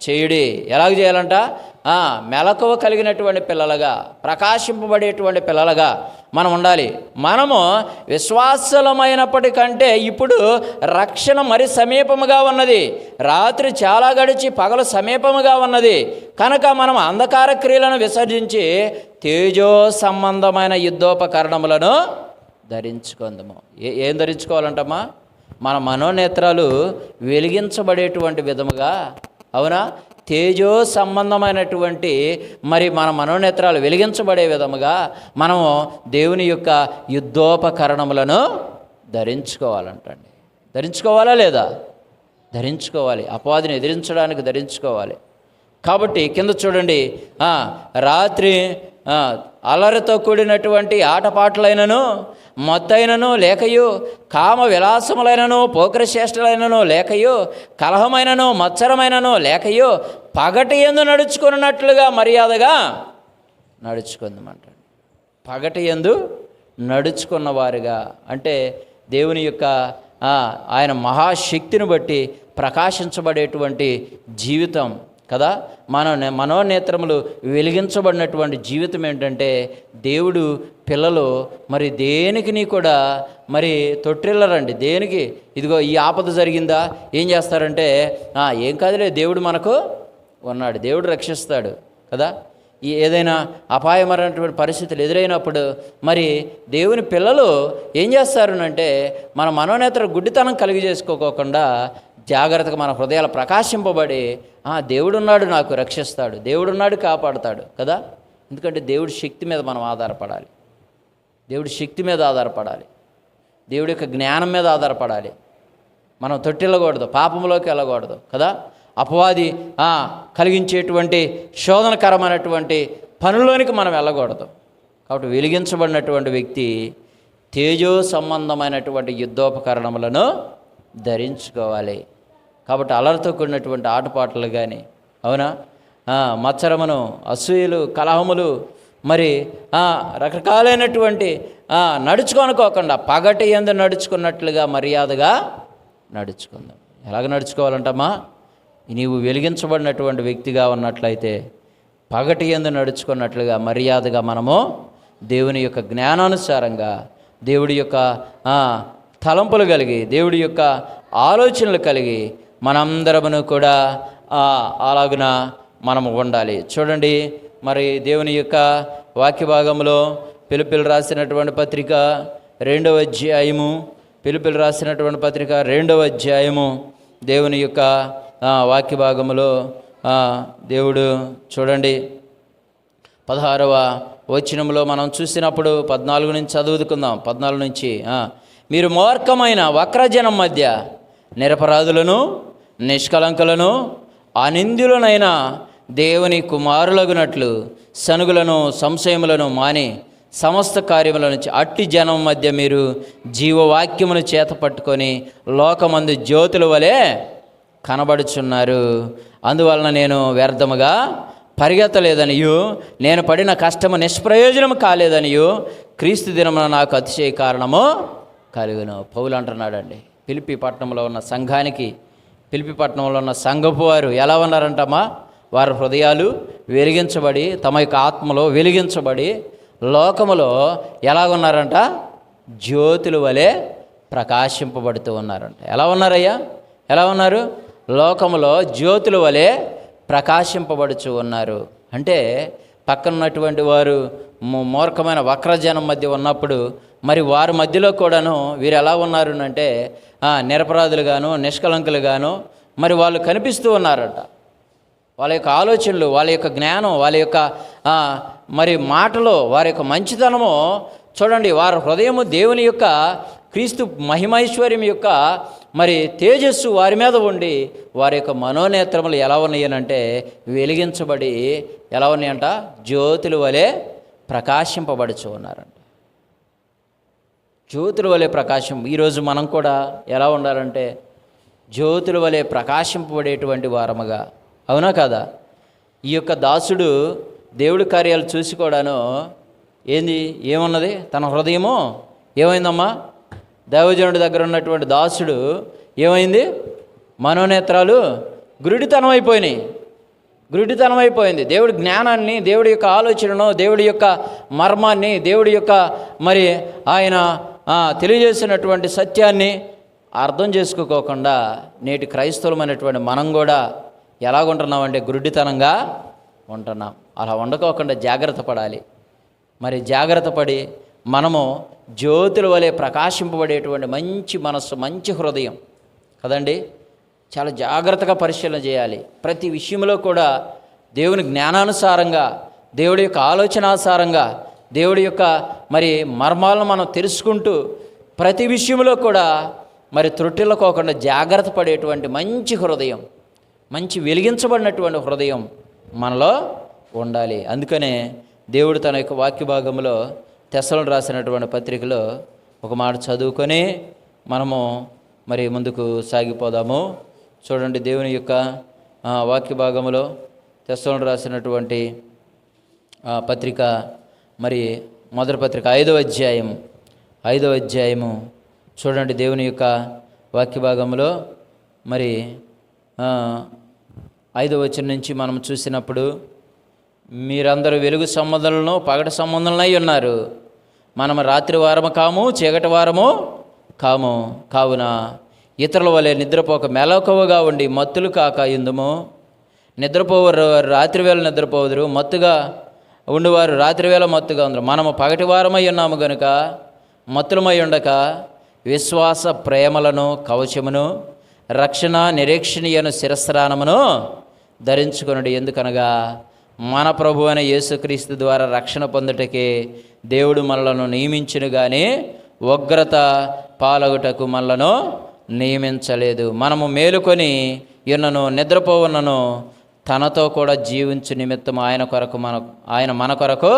చేయుడి. ఎలాగ చేయాలంట? మెలకువ కలిగినటువంటి పిల్లలుగా, ప్రకాశింపబడేటువంటి పిల్లలుగా మనం ఉండాలి. మనము విశ్వాసులమైనప్పటికంటే ఇప్పుడు రక్షణ మరి సమీపముగా ఉన్నది. రాత్రి చాలా గడిచి పగలు సమీపముగా ఉన్నది కనుక మనం అంధకార క్రియలను విసర్జించి తేజో సంబంధమైన యుద్ధోపకరణములను ధరించుకుందాము. ఏం ధరించుకోవాలంటమ్మా? మన మనోనేత్రాలు వెలిగించబడేటువంటి విధముగా, అవునా, తేజో సంబంధమైనటువంటి మరి మన మనోనేత్రాలు వెలిగించబడే విధముగా మనము దేవుని యొక్క యుద్ధోపకరణములను ధరించుకోవాలంటండి. ధరించుకోవాలా లేదా? ధరించుకోవాలి. అపవాదిని ఎదిరించడానికి ధరించుకోవాలి. కాబట్టి కింద చూడండి, రాత్రి అలరితో కూడినటువంటి ఆటపాటలైనను, మొత్తైనను లేకయు, కామ విలాసములైనను, పోకరశ్రేష్టలైనను లేకయు, కలహమైనను మత్సరమైనను లేకయు, పగటి యందు నడుచుకున్నట్లుగా మర్యాదగా నడుచుకుందామంట. పగటి యందు నడుచుకున్నవారుగా అంటే దేవుని యొక్క ఆయన మహాశక్తిని బట్టి ప్రకాశించబడేటువంటి జీవితం కదా. మనోనేత్రములు వెలిగించబడినటువంటి జీవితం ఏంటంటే దేవుడు పిల్లలు మరి దేనికి కూడా మరి తొట్టిల్లరండి. దేనికి ఇదిగో ఈ ఆపద జరిగిందా ఏం చేస్తారంటే ఏం కాదులే, దేవుడు మనకు ఉన్నాడు, దేవుడు రక్షిస్తాడు కదా. ఏదైనా అపాయమైనటువంటి పరిస్థితులు ఎదురైనప్పుడు మరి దేవుని పిల్లలు ఏం చేస్తారనంటే మన మనోనేత్ర గుడ్డితనం కలిగి చేసుకోకుండా జాగ్రత్తగా మన హృదయాలు ప్రకాశింపబడి దేవుడున్నాడు, నాకు రక్షిస్తాడు, దేవుడున్నాడు, కాపాడుతాడు కదా. ఎందుకంటే దేవుడి శక్తి మీద మనం ఆధారపడాలి, దేవుడి శక్తి మీద ఆధారపడాలి, దేవుడి యొక్క జ్ఞానం మీద ఆధారపడాలి. మనం తొట్టిల్లకూడదు, పాపంలోకి వెళ్ళకూడదు కదా. అపవాది కలిగించేటువంటి శోధనకరమైనటువంటి పనుల్లోనికి మనం వెళ్ళకూడదు. కాబట్టి వెలిగించబడినటువంటి వ్యక్తి తేజో సంబంధమైనటువంటి యుద్ధోపకరణములను ధరించుకోవాలి. కాబట్టి అలరితో కూడినటువంటి ఆటపాటలు కానీ, అవునా, మత్సరమును, అసూయలు, కలహములు, మరి రకరకాలైనటువంటి నడుచుకోనుకోకుండా పగటి యందు నడుచుకున్నట్లుగా మర్యాదగా నడుచుకుందాం. ఎలాగ నడుచుకోవాలంటమ్మా? నీవు వెలిగించబడినటువంటి వ్యక్తిగా ఉన్నట్లయితే పగటి యందు నడుచుకున్నట్లుగా మర్యాదగా మనము దేవుని యొక్క జ్ఞానానుసారంగా, దేవుడి యొక్క తలంపులు కలిగి, దేవుడి యొక్క ఆలోచనలు కలిగి మనందరమును కూడా అలాగున మనము ఉండాలి. చూడండి, మరి దేవుని యొక్క వాక్య భాగంలో పిలుపులు రాసినటువంటి పత్రిక 2వ అధ్యాయము, పిలుపులు రాసినటువంటి పత్రిక 2వ అధ్యాయము దేవుని యొక్క వాక్య భాగంలో దేవుడు చూడండి 16వ వచనంలో మనం చూసినప్పుడు 14 నుంచి చదువుకుందాం. 14 నుంచి మీరు మూర్ఖమైన వక్రజనం మధ్య నిరపరాధులను, నిష్కలంకులను, అనింద్యులనైన దేవుని కుమారులగునట్లు సనుగులను, సంశయములను మాని సమస్త కార్యముల నుంచి అట్టి జనం మధ్య మీరు జీవవాక్యమును చేత పట్టుకొని లోకమందు జ్యోతుల వలె కనబడుచున్నారు. అందువలన నేను వ్యర్థముగా పరిగెత్తలేదనియు, నేను పడిన కష్టము నిష్ప్రయోజనము కాలేదనియు క్రీస్తు దినమున నాకు అతిశయ కారణము కలుగును. పౌలు అంటున్నాడండి. ఫిలిప్పీ పట్టణంలో ఉన్న సంఘానికి, ఫిలిప్పీ పట్టణంలో ఉన్న సంఘపు వారు ఎలా ఉన్నారంటమ్మా? వారి హృదయాలు వెలిగించబడి, తమ యొక్క ఆత్మలో వెలిగించబడి లోకములో ఎలాగున్నారంట? జ్యోతుల వలె ప్రకాశింపబడుతూ ఉన్నారంట. ఎలా ఉన్నారయ్యా? ఎలా ఉన్నారు? లోకములో జ్యోతుల వలె ప్రకాశింపబడుచు ఉన్నారు. అంటే పక్కనున్నటువంటి వారు మూర్ఖమైన వక్రజనం మధ్య ఉన్నప్పుడు మరి వారి మధ్యలో కూడాను వీరు ఎలా ఉన్నారు అంటే నిరపరాధులుగాను, నిష్కలంకులుగాను మరి వాళ్ళు కనిపిస్తూ ఉన్నారట. వాళ్ళ యొక్క ఆలోచనలు, వాళ్ళ యొక్క జ్ఞానం, వాళ్ళ యొక్క మరి మాటలో వారి యొక్క మంచితనము చూడండి. వారి హృదయము దేవుని యొక్క క్రీస్తు మహిమైశ్వర్యం యొక్క మరి తేజస్సు వారి మీద ఉండి వారి యొక్క మనోనేత్రములు ఎలా ఉన్నాయనంటే వెలిగించబడి ఎలా ఉన్నాయంట? జ్యోతుల వలె ప్రకాశింపబడుచు ఉన్నారంట. జ్యోతుల వలె ప్రకాశం. ఈరోజు మనం కూడా ఎలా ఉండాలంటే జ్యోతుల వలె ప్రకాశింపబడేటువంటి వారముగా, అవునా కదా? ఈ యొక్క దాసుడు దేవుడి కార్యాలు చూసి కూడాను ఏమున్నది? తన హృదయము ఏమైందమ్మా? దైవజనుడి దగ్గర ఉన్నటువంటి దాసుడు ఏమైంది? మనోనేత్రాలు గురుడితనం అయిపోయింది. దేవుడి జ్ఞానాన్ని, దేవుడి యొక్క ఆలోచనను, దేవుడి యొక్క మర్మాన్ని, దేవుడి యొక్క మరి ఆయన తెలియజేసినటువంటి సత్యాన్ని అర్థం చేసుకోకుండా నేటి క్రైస్తవులమైనటువంటి మనం కూడా ఎలాగుంటున్నామంటే గురుడితనంగా ఉంటున్నాం. అలా ఉండకోకుండా జాగ్రత్త పడాలి. మరి జాగ్రత్త పడి మనము జ్యోతుల వలె ప్రకాశింపబడేటువంటి మంచి మనస్సు, మంచి హృదయం కదండి. చాలా జాగ్రత్తగా పరిశీలన చేయాలి. ప్రతి విషయంలో కూడా దేవుని జ్ఞానానుసారంగా, దేవుడి యొక్క ఆలోచనానుసారంగా, దేవుడి యొక్క మరి మర్మాలను మనం తెలుసుకుంటూ ప్రతి విషయంలో కూడా మరి త్రుటిల్లుకోకుండా జాగ్రత్త పడేటువంటి మంచి హృదయం, మంచి వెలిగించబడినటువంటి హృదయం మనలో ఉండాలి. అందుకనే దేవుడు తన యొక్క వాక్య భాగంలో తెస్సలోనికీయులకు రాసినటువంటి పత్రికలో ఒక మాట చదువుకొని మనము మరి ముందుకు సాగిపోదాము. చూడండి, దేవుని యొక్క వాక్య భాగంలో తెస్సలోనికీయులకు రాసినటువంటి పత్రిక మరి మొదటి పత్రిక 5వ అధ్యాయము చూడండి. దేవుని యొక్క వాక్య భాగంలో మరి 5వ వచనం నుంచి మనం చూసినప్పుడు, మీరందరూ వెలుగు సంబంధులను పగటి సంబంధులనై ఉన్నారు. మనం రాత్రి వారము కాము, చీకటి వారము కాము. కావున ఇతరుల వలె నిద్రపోక మెలకువగా ఉండి మత్తులు కాక ఇందుము. నిద్రపోవారు రాత్రివేళ నిద్రపోదురు, మత్తుగా ఉండివారు రాత్రివేళ మత్తుగా ఉందరు. మనము పగటి వారమై ఉన్నాము గనుక మత్తులమై ఉండక విశ్వాస ప్రేమలను కవచమును, రక్షణ నిరీక్షణీయను శిరస్త్రాణమును ధరించుకొనుడి. ఎందుకనగా మన ప్రభు అయిన యేసుక్రీస్తు ద్వారా రక్షణ పొందుటకే దేవుడు మనలను నియమించును గాని ఉగ్రత పాలగుటకు మనలను నియమించలేదు. మనము మేలుకొని ఉన్నను నిద్రపోవున్నను తనతో కూడా జీవించు నిమిత్తం ఆయన మన కొరకు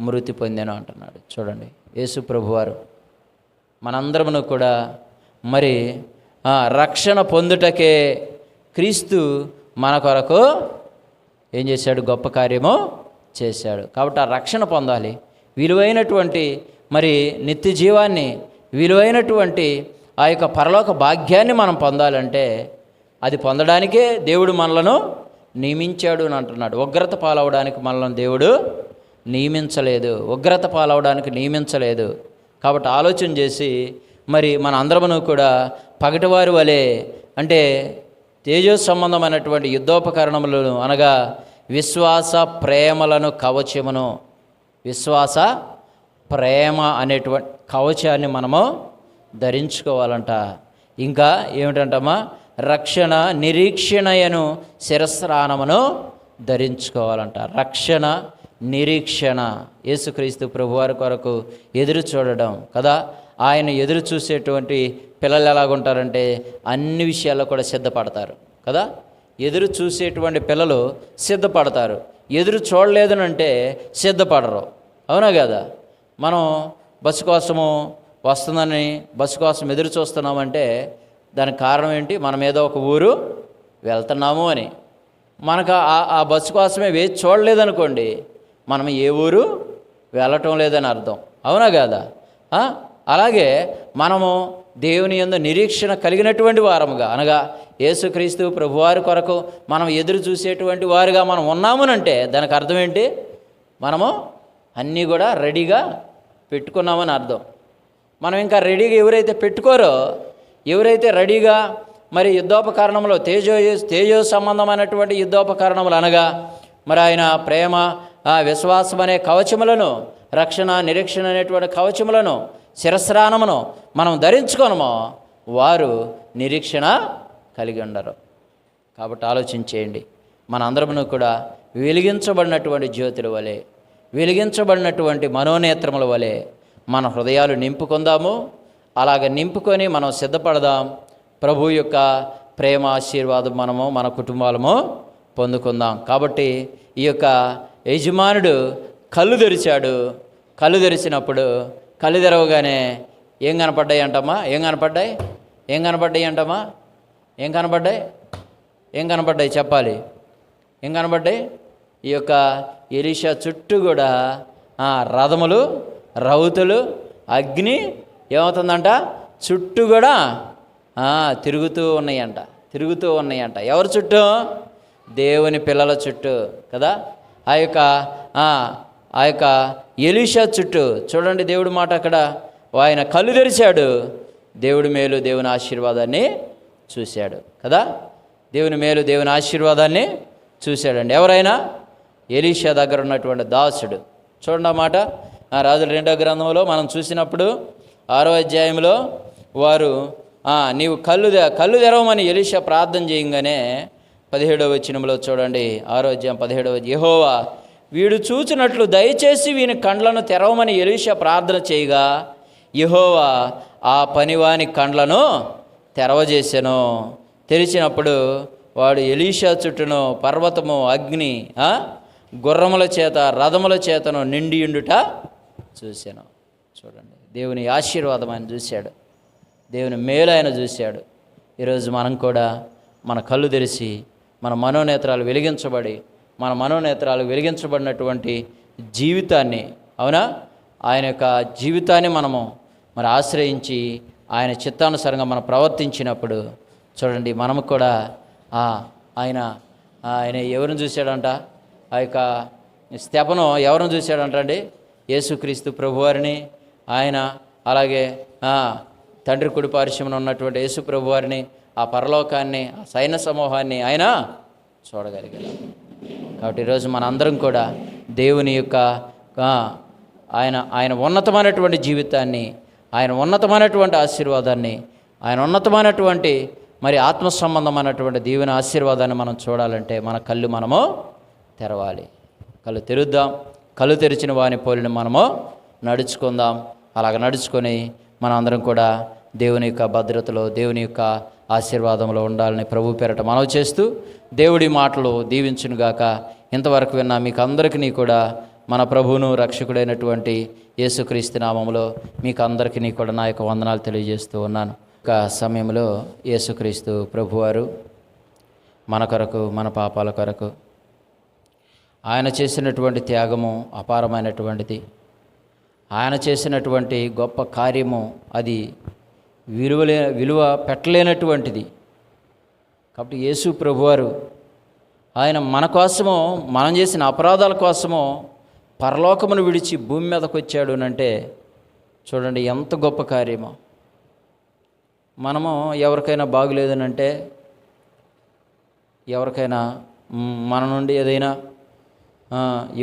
మృతి పొందెను అంటున్నాడు. చూడండి, యేసు ప్రభువారు మనందరమును కూడా మరి రక్షణ పొందుటకే క్రీస్తు మన కొరకు ఏం చేశాడు? గొప్ప కార్యము చేశాడు. కాబట్టి ఆ రక్షణ పొందాలి, విలువైనటువంటి మరి నిత్య జీవాన్ని, విలువైనటువంటి ఆ యొక్క పరలోక భాగ్యాన్ని మనం పొందాలంటే అది పొందడానికే దేవుడు మనలను నియమించాడు అని అంటున్నాడు. ఉగ్రత పాలవడానికి మనలను దేవుడు నియమించలేదు, ఉగ్రత పాలవడానికి నియమించలేదు. కాబట్టి ఆలోచన చేసి మరి మన అందరమును కూడా పగటివారి వలె, అంటే తేజో సంబంధమైనటువంటి యుద్ధోపకరణములను అనగా విశ్వాస ప్రేమలను కవచమును, విశ్వాస ప్రేమ అనేటువంటి కవచాన్ని మనము ధరించుకోవాలంట. ఇంకా ఏమిటంటమ్మా? రక్షణ నిరీక్షణయను శిరస్త్రాణమును ధరించుకోవాలంట. రక్షణ నిరీక్షణ, యేసుక్రీస్తు ప్రభువారి కొరకు ఎదురు చూడడం కదా. ఆయన ఎదురు చూసేటువంటి పిల్లలు ఎలాగుంటారంటే అన్ని విషయాల్లో కూడా సిద్ధపడతారు కదా. ఎదురు చూసేటువంటి పిల్లలు సిద్ధపడతారు, ఎదురు చూడలేదనంటే సిద్ధపడరు. అవునా కదా? మనం బస్సు కోసము వస్తుందని బస్సు కోసం ఎదురు చూస్తున్నామంటే దానికి కారణం ఏంటి? మనం ఏదో ఒక ఊరు వెళ్తున్నాము అని. మనకు ఆ బస్సు కోసమే వేచి చూడలేదనుకోండి, మనం ఏ ఊరు వెళ్ళటం లేదని అర్థం. అవునా కదా? అలాగే మనము దేవుని యందు నిరీక్షణ కలిగినటువంటి వారముగా, అనగా యేసుక్రీస్తు ప్రభువారి కొరకు మనం ఎదురు చూసేటువంటి వారుగా మనం ఉన్నామునంటే దానికి అర్థం ఏంటి? మనము అన్నీ కూడా రెడీగా పెట్టుకున్నామని అర్థం. మనం ఇంకా రెడీగా ఎవరైతే పెట్టుకోరో, ఎవరైతే రెడీగా మరి యుద్ధోపకరణములు తేజో సంబంధమైనటువంటి యుద్ధోపకరణములు అనగా మరి ఆయన ప్రేమ, విశ్వాసం అనే కవచములను, రక్షణ నిరీక్షణ అనేటువంటి కవచములను, శిరస్త్రాణమును మనం ధరించుకోనమో వారు నిరీక్షణ కలిగి ఉండరు. కాబట్టి ఆలోచించేయండి, మన అందరమును కూడా వెలిగించబడినటువంటి జ్యోతుల వలె, వెలిగించబడినటువంటి మనోనేత్రముల వలె మన హృదయాలు నింపుకుందాము. అలాగ నింపుకొని మనం సిద్ధపడదాం. ప్రభు యొక్క ప్రేమ ఆశీర్వాదం మనము మన కుటుంబాలము పొందుకుందాం. కాబట్టి ఈ యొక్క యజమానుడు కళ్ళు తెరిచాడు. కళ్ళు తెరిచినప్పుడు కళ్ళు తెరవగానే ఏం కనపడ్డాయి అంటమ్మా? ఏం కనపడ్డాయి అంటమ్మా? ఏం కనపడ్డాయి చెప్పాలి. ఏం కనపడ్డాయి? ఈ యొక్క ఎలీషా చుట్టూ కూడా రథములు, రౌతులు, అగ్ని ఏమవుతుందంట? చుట్టూ కూడా తిరుగుతూ ఉన్నాయంట. ఎవరి చుట్టూ? దేవుని పిల్లల చుట్టూ కదా. ఆ యొక్క ఎలీషా చుట్టూ చూడండి, దేవుడి మాట అక్కడ. ఆయన కళ్ళు తెరిచాడు, దేవుడి మేలు, దేవుని ఆశీర్వాదాన్ని చూశాడు కదా. దేవుని మేలు, దేవుని ఆశీర్వాదాన్ని చూశాడండి. ఎవరైనా? ఎలీషా దగ్గర ఉన్నటువంటి దాసుడు. చూడండి ఆ మాట రాజుల 2వ గ్రంథంలో మనం చూసినప్పుడు 6వ అధ్యాయంలో వారు నీవు కళ్ళు తెరవమని ఎలీషా ప్రార్థన చేయగానే 17వ వచనంలో చూడండి, 6వ అధ్యాయం 17వ, యెహోవా వీడు చూచినట్లు దయచేసి వీని కండ్లను తెరవమని ఎలీషా ప్రార్థన చేయగా యెహోవా ఆ పనివాని కండ్లను తెరవజేసెను. తెరిచినప్పుడు వాడు ఎలీషా చుట్టూను పర్వతము, అగ్ని, గుర్రముల చేత, రథముల చేతను నిండియుండుట చూశాను. చూడండి, దేవుని ఆశీర్వాదం ఆయన చూశాడు, దేవుని మేలు ఆయన చూశాడు. ఈరోజు మనం కూడా మన కళ్ళు తెరిచి మన మనోనేత్రాలు వెలిగించబడినటువంటి జీవితాన్ని, అవునా, ఆయన యొక్క జీవితాన్ని మనము మరి ఆశ్రయించి ఆయన చిత్తానుసారంగా మనం ప్రవర్తించినప్పుడు చూడండి, మనము కూడా ఆయన ఆయన ఎవరిని చూశాడంట? ఆ యొక్క స్తెఫను ఎవరిని చూశాడంట అండి? యేసుక్రీస్తు ప్రభువారిని, ఆయన అలాగే తండ్రి కుడి పార్శ్వమున ఉన్నటువంటి యేసు ప్రభువారిని, ఆ పరలోకాన్ని, ఆ సైన్య సమూహాన్ని ఆయన చూడగలిగాడు. కాబట్టి ఈరోజు మనందరం కూడా దేవుని యొక్క ఆయన ఉన్నతమైనటువంటి జీవితాన్ని, ఆయన ఉన్నతమైనటువంటి ఆశీర్వాదాన్ని, ఆయన ఉన్నతమైనటువంటి మరి ఆత్మ సంబంధమైనటువంటి దీవెన ఆశీర్వాదాన్ని మనం చూడాలంటే మన కళ్ళు మనము తెరవాలి. కళ్ళు తెరుద్దాం. కళ్ళు తెరిచిన వాని పోలిన మనము నడుచుకుందాం. అలాగ నడుచుకొని మనం అందరం కూడా దేవుని యొక్క భద్రతలో, దేవుని యొక్క ఆశీర్వాదంలో ఉండాలని ప్రభు పేరట మనవి చేస్తూ, దేవుడి మాటలు దీవించునుగాక. ఇంతవరకు విన్నా మీకు అందరికీ కూడా మన ప్రభువును రక్షకుడైనటువంటి యేసుక్రీస్తు నామములో మీకు అందరికీ కూడా నా యొక్క వందనాలు తెలియజేస్తూ ఉన్నాను. ఒక సమయంలో యేసుక్రీస్తు ప్రభువారు మన కొరకు, మన పాపాల కొరకు ఆయన చేసినటువంటి త్యాగము అపారమైనటువంటిది. ఆయన చేసినటువంటి గొప్ప కార్యము అది విలువ పెట్టలేనటువంటిది. కాబట్టి యేసు ప్రభువారు ఆయన మన కోసము, మనం చేసిన అపరాధాల కోసము పరలోకమును విడిచి భూమి మీదకి వచ్చాడు అంటే చూడండి ఎంత గొప్ప కార్యమో. మనము ఎవరికైనా బాగులేదనంటే, ఎవరికైనా మన నుండి ఏదైనా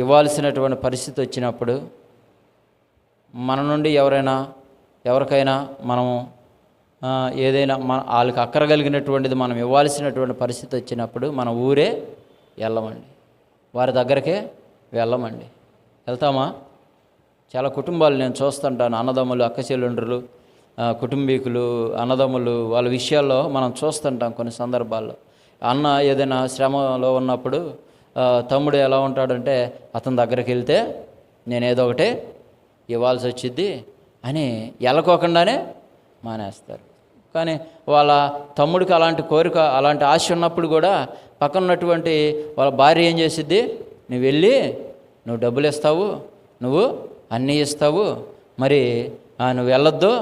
ఇవ్వాల్సినటువంటి పరిస్థితి వచ్చినప్పుడు, మన నుండి ఎవరికైనా మనము ఏదైనా వాళ్ళకి అక్కరగలిగినటువంటిది మనం ఇవ్వాల్సినటువంటి పరిస్థితి వచ్చినప్పుడు మన ఊరే వెళ్ళమండి, వారి దగ్గరకే వెళ్ళమండి. వెళ్తామా? చాలా కుటుంబాలు నేను చూస్తుంటాను, అన్నదమ్ములు, అక్క చెల్లెండ్రులు, కుటుంబీకులు, అన్నదమ్ములు, వాళ్ళ విషయాల్లో మనం చూస్తుంటాం. కొన్ని సందర్భాల్లో అన్న ఏదైనా శ్రమలో ఉన్నప్పుడు తమ్ముడు ఎలా ఉంటాడంటే, అతని దగ్గరికి వెళ్తే నేనేదో ఒకటి ఇవ్వాల్సి వచ్చిద్ది అని ఎలకోకుండానే మానేస్తారు. కానీ వాళ్ళ తమ్ముడికి అలాంటి కోరిక, అలాంటి ఆశ ఉన్నప్పుడు కూడా పక్కన ఉన్నటువంటి వాళ్ళ భార్య ఏం చేసిద్ది? నువ్వు వెళ్ళి నువ్వు డబ్బులు ఇస్తావు, నువ్వు అన్నీ ఇస్తావు, మరి నువ్వు వెళ్ళొద్దు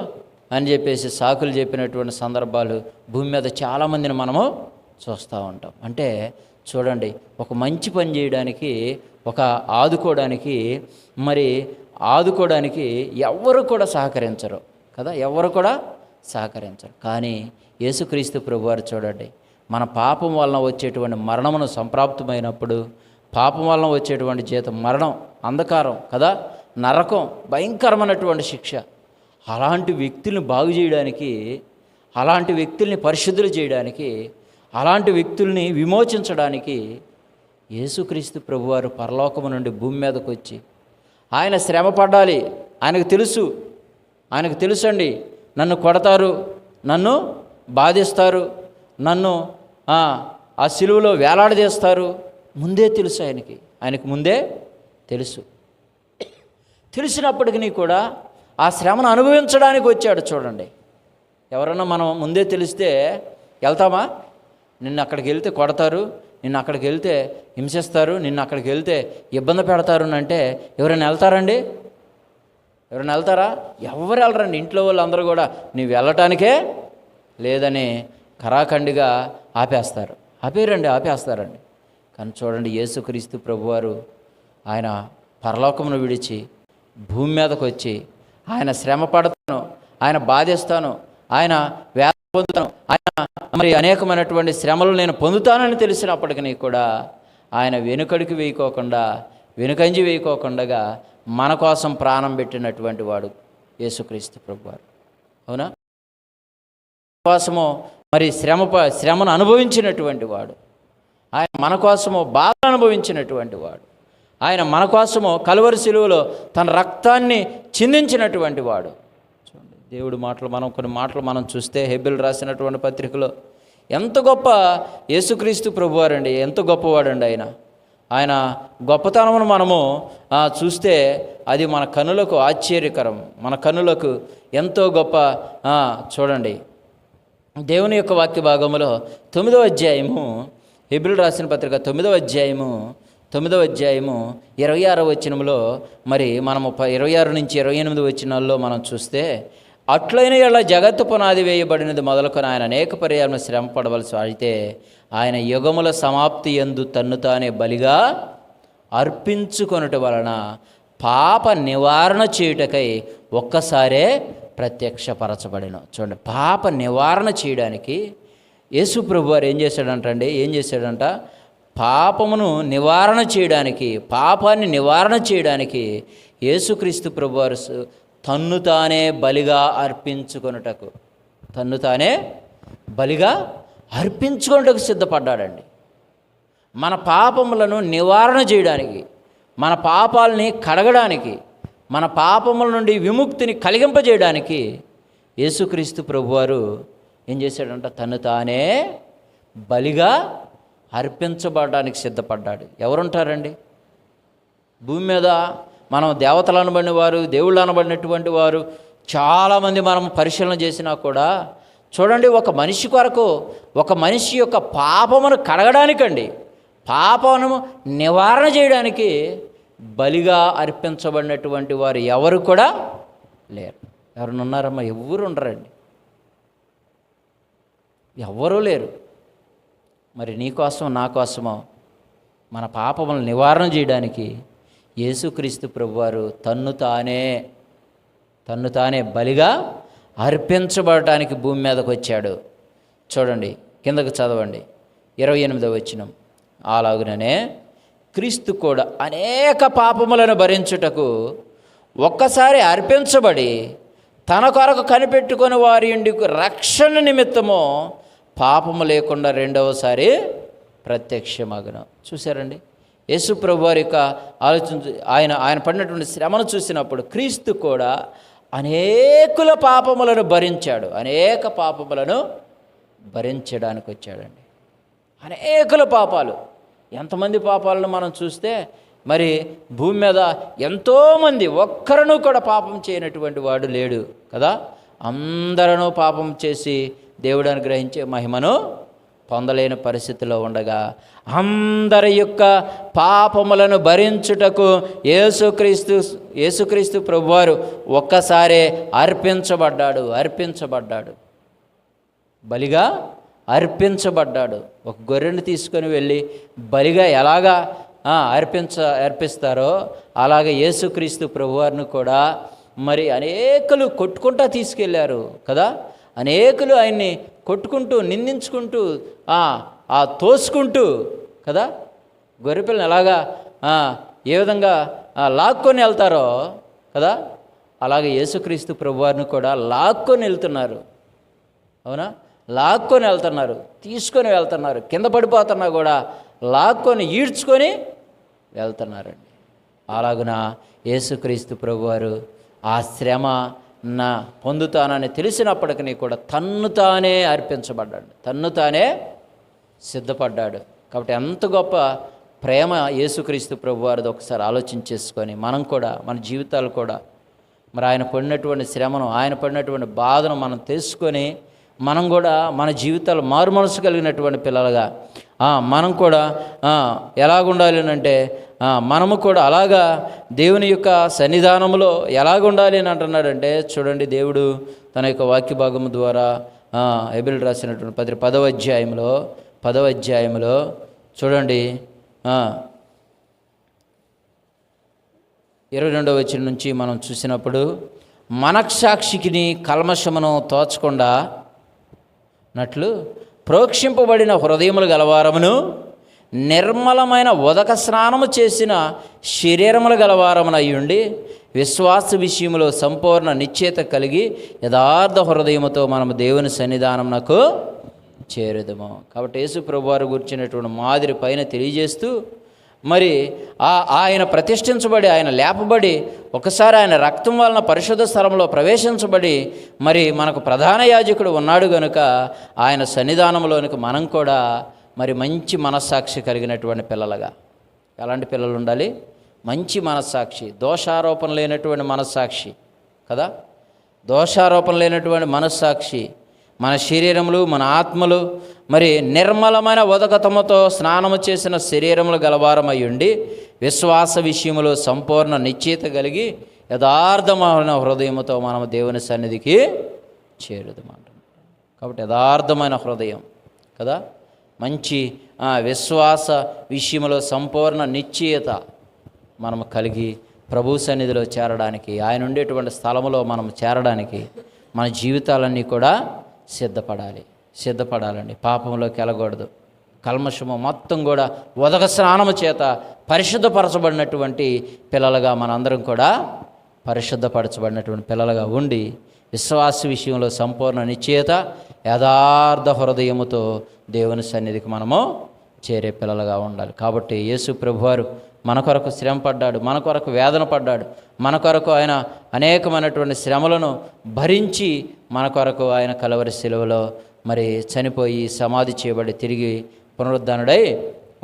అని చెప్పేసి సాకులు చెప్పినటువంటి సందర్భాలు భూమి మీద చాలామందిని మనము చూస్తూ ఉంటాం. అంటే చూడండి, ఒక మంచి పని చేయడానికి, ఒక ఆదుకోవడానికి ఎవరు కూడా సహకరించరు కదా, ఎవరు కూడా సహకరించరు. కానీ యేసుక్రీస్తు ప్రభువారు చూడండి, మన పాపం వలన వచ్చేటువంటి మరణమును సంప్రాప్తమైనప్పుడు, పాపం వలన వచ్చేటువంటి జీతం మరణం, అంధకారం కదా, నరకం, భయంకరమైనటువంటి శిక్ష. అలాంటి వ్యక్తుల్ని బాగు చేయడానికి, అలాంటి వ్యక్తుల్ని పరిశుద్ధులు చేయడానికి, అలాంటి వ్యక్తుల్ని విమోచించడానికి యేసుక్రీస్తు ప్రభువారు పరలోకము నుండి భూమి మీదకు వచ్చి ఆయన శ్రమ పడాలి. ఆయనకు తెలుసండి, నన్ను కొడతారు, నన్ను బాధిస్తారు, నన్ను ఆ సిలువలో వేలాడదీస్తారు. ముందే తెలుసు ఆయనకు ముందే తెలుసు. తెలిసినప్పటికీ కూడా ఆ శ్రమను అనుభవించడానికి వచ్చాడు. చూడండి, ఎవరన్నా మనం ముందే తెలిస్తే వెళ్తామా? నిన్ను అక్కడికి వెళ్తే కొడతారు, నిన్ను అక్కడికి వెళ్తే హింసిస్తారు, నిన్ను అక్కడికి వెళ్తే ఇబ్బంది పెడతారు అంటే ఎవరైనా వెళ్తారండి? ఎవరైనా వెళ్తారా? ఎవరు వెళ్ళరండి. ఇంట్లో వాళ్ళందరూ కూడా నీవు వెళ్ళటానికే లేదని కరాఖండిగా ఆపేస్తారండి. కానీ చూడండి, యేసుక్రీస్తు ప్రభువారు ఆయన పరలోకమును విడిచి భూమి మీదకు వచ్చి ఆయన శ్రమ పడతాను, ఆయన బాధిస్తాను, ఆయన వేద పొందుతాను, ఆయన మరి అనేకమైనటువంటి శ్రమలు నేను పొందుతానని తెలిసినప్పటికీ కూడా ఆయన వెనుకంజి వేయకోకుండా మన కోసం ప్రాణం పెట్టినటువంటి వాడు యేసుక్రీస్తు ప్రభువారు. అవునా? కోసము మరి శ్రమను అనుభవించినటువంటి వాడు, ఆయన మన కోసము బాధ అనుభవించినటువంటి వాడు, ఆయన మన కోసము కలువరి సిలువలో తన రక్తాన్ని చిందించినటువంటి వాడు. చూడండి, దేవుడి మాటలు కొన్ని మాటలు మనం చూస్తే హెబెలు రాసినటువంటి పత్రికలో ఎంత గొప్ప యేసుక్రీస్తు ప్రభువారండి, ఎంత గొప్పవాడండి ఆయన గొప్పతనమును మనము చూస్తే అది మన కనులకు ఆశ్చర్యకరం, మన కనులకు ఎంతో గొప్ప. చూడండి, దేవుని యొక్క వాక్య భాగంలో 9వ అధ్యాయము, హెబెలు రాసిన పత్రిక 9వ అధ్యాయము 26వ వచనంలో మరి మనము 26 నుంచి 28 వచనాల్లో మనం చూస్తే అట్లైన ఇలా జగత్తు పునాది వేయబడినది మొదలుకొని ఆయన అనేక పర్యాలను శ్రమ పడవలసి అయితే ఆయన యుగముల సమాప్తి యందు తన్ను తానే బలిగా అర్పించుకొనుట వలన పాప నివారణ చేయుటకై ఒక్కసారే ప్రత్యక్షపరచబడిన. చూడండి, పాప నివారణ చేయడానికి యేసు ప్రభు వారు ఏం చేశాడంట, పాపమును నివారణ చేయడానికి, పాపాన్ని నివారణ చేయడానికి యేసుక్రీస్తు ప్రభువారు తన్ను తానే బలిగా అర్పించుకొనుటకు, తన్ను తానే బలిగా అర్పించుకొనుటకు సిద్ధపడ్డాడండి. మన పాపములను నివారణ చేయడానికి, మన పాపాలని కడగడానికి, మన పాపముల నుండి విముక్తిని కలిగింపజేయడానికి యేసుక్రీస్తు ప్రభువారు ఏం చేశాడంట, తన్ను తానే బలిగా అర్పించబడడానికి సిద్ధపడ్డాడు. ఎవరుంటారండి భూమి మీద? మనం దేవతలు అనబడిన వారు, దేవుళ్ళు అనబడినటువంటి వారు చాలామంది మనం పరిశీలన చేసినా కూడా చూడండి, ఒక మనిషి కొరకు, ఒక మనిషి యొక్క పాపమును కడగడానికండి, పాపమును నివారణ చేయడానికి బలిగా అర్పించబడినటువంటి వారు ఎవరు కూడా లేరు. ఎవరైనా ఉన్నారమ్మా? ఎవరు ఉండరండి, ఎవరూ లేరు. మరి నీకోసం నా కోసమో మన పాపములను నివారణ చేయడానికి యేసుక్రీస్తు ప్రభువారు తన్ను తానే బలిగా అర్పించబడటానికి భూమి మీదకి వచ్చాడు. చూడండి, కిందకు చదవండి 28వ వచనం. అలాగుననే క్రీస్తు కూడా అనేక పాపములను భరించుటకు ఒక్కసారి అర్పించబడి తన కొరకు కనిపెట్టుకొని వారి ఇంటికి రక్షణ నిమిత్తము పాపము లేకుండా రెండవసారి ప్రత్యక్షమగును. చూశారండి, యేసు ప్రభు వారి యొక్క ఆయన పడినటువంటి శ్రమను చూసినప్పుడు క్రీస్తు కూడా అనేకుల పాపములను భరించాడు, అనేక పాపములను భరించడానికి వచ్చాడండి. అనేకుల పాపాలు, ఎంతమంది పాపాలను మనం చూస్తే మరి భూమి మీద ఎంతోమంది, ఒక్కరను కూడా పాపం చేయనటువంటి వాడు లేడు కదా. అందరూ పాపం చేసి దేవుడు అనుగ్రహించే మహిమను పొందలేని పరిస్థితిలో ఉండగా అందరి యొక్క పాపములను భరించుటకు యేసుక్రీస్తు ప్రభువారు ఒక్కసారే అర్పించబడ్డాడు, బలిగా అర్పించబడ్డాడు. ఒక గొర్రెను తీసుకొని వెళ్ళి బలిగా ఎలాగా అర్పిస్తారో అలాగే యేసుక్రీస్తు ప్రభువారిని కూడా మరి అనేకులు కొట్టుకుంటూ తీసుకెళ్ళారు కదా. అనేకులు ఆయన్ని కొట్టుకుంటూ, నిందించుకుంటూ, తోసుకుంటూ కదా, గొర్రెపిల్లని ఎలాగా ఏ విధంగా లాక్కొని వెళ్తారో కదా, అలాగే యేసుక్రీస్తు ప్రభువారిని కూడా లాక్కొని వెళ్తున్నారు. అవునా? లాక్కొని వెళ్తున్నారు, తీసుకొని వెళ్తున్నారు, కింద పడిపోతున్నా కూడా లాక్కొని ఈడ్చుకొని వెళ్తున్నారండి. అలాగున యేసుక్రీస్తు ప్రభువారు ఆ శ్రమ పొందుతానని తెలిసినప్పటికీ కూడా తన్ను తానే అర్పించబడ్డాడు, తన్ను తానే సిద్ధపడ్డాడు. కాబట్టి ఎంత గొప్ప ప్రేమ యేసుక్రీస్తు ప్రభువారిది ఒకసారి ఆలోచించేసుకొని మనం కూడా మన జీవితాలు కూడా మరి ఆయన పడినటువంటి శ్రమను, ఆయన పడినటువంటి బాధను మనం తెలుసుకొని మనం కూడా మన జీవితాలు మారు మనసు కలిగినటువంటి పిల్లలుగా మనం కూడా ఎలాగుండాలి అంటే మనము కూడా అలాగా దేవుని యొక్క సన్నిధానంలో ఎలాగుండాలి అని అంటున్నాడంటే చూడండి, దేవుడు తన యొక్క వాక్య భాగము ద్వారా హెబ్రీయులకు రాసినటువంటి 10వ అధ్యాయంలో చూడండి 22వ వచనం నుంచి మనం చూసినప్పుడు మనఃసాక్షికి కల్మషమును తోచకుండా నట్లు ప్రోక్షింపబడిన హృదయములు గలవారమును నిర్మలమైన ఉదక స్నానము చేసిన శరీరములు గలవారమునయ్యుండి విశ్వాస విషయంలో సంపూర్ణ నిశ్చయత కలిగి యథార్థ హృదయముతో మనము దేవుని సన్నిధానమునకు చేరుదము. కాబట్టి యేసు ప్రభువారు గురించినటువంటి మాదిరి పైన తెలియజేస్తూ మరి ఆయన ప్రతిష్ఠించబడి, ఆయన లేపబడి, ఒకసారి ఆయన రక్తం వలన పరిశుద్ధ స్థలంలో ప్రవేశించబడి మరి మనకు ప్రధాన యాజకుడు ఉన్నాడు కనుక ఆయన సన్నిధానంలోనికి మనం కూడా మరి మంచి మనస్సాక్షి కలిగినటువంటి పిల్లలుగా, ఎలాంటి పిల్లలు ఉండాలి? మంచి మనస్సాక్షి, దోషారోపణ లేనటువంటి మనస్సాక్షి కదా, దోషారోపణ లేనటువంటి మనస్సాక్షి. మన శరీరములు, మన ఆత్మలు మరి నిర్మలమైన ఉదకతముతో స్నానము చేసిన శరీరములు గలవారమై ఉండి విశ్వాస విషయములో సంపూర్ణ నిశ్చయత కలిగి యథార్థమైన హృదయంతో మనం దేవుని సన్నిధికి చేరుదమాట. కాబట్టి యథార్థమైన హృదయం కదా, మంచి విశ్వాస విషయంలో సంపూర్ణ నిశ్చయత మనం కలిగి ప్రభు సన్నిధిలో చేరడానికి, ఆయన ఉండేటువంటి స్థలంలో మనం చేరడానికి మన జీవితాలన్నీ కూడా సిద్ధపడాలండి. పాపంలోకి వెళ్ళకూడదు. కల్మషము మొత్తం కూడా ఉదక స్నానము చేత పరిశుద్ధపరచబడినటువంటి పిల్లలుగా మనందరం కూడా పరిశుద్ధపరచబడినటువంటి పిల్లలుగా ఉండి విశ్వాస విషయంలో సంపూర్ణ నిశ్చయత యథార్థ హృదయముతో దేవుని సన్నిధికి మనము చేరే పిల్లలుగా ఉండాలి. కాబట్టి యేసు ప్రభువారు మన కొరకు శ్రమ పడ్డాడు, మన కొరకు వేదన పడ్డాడు, మన కొరకు ఆయన అనేకమైనటువంటి శ్రమలను భరించి మన కొరకు ఆయన కలవరి శిలువలో మరి చనిపోయి సమాధి చేయబడి తిరిగి పునరుద్ధానుడై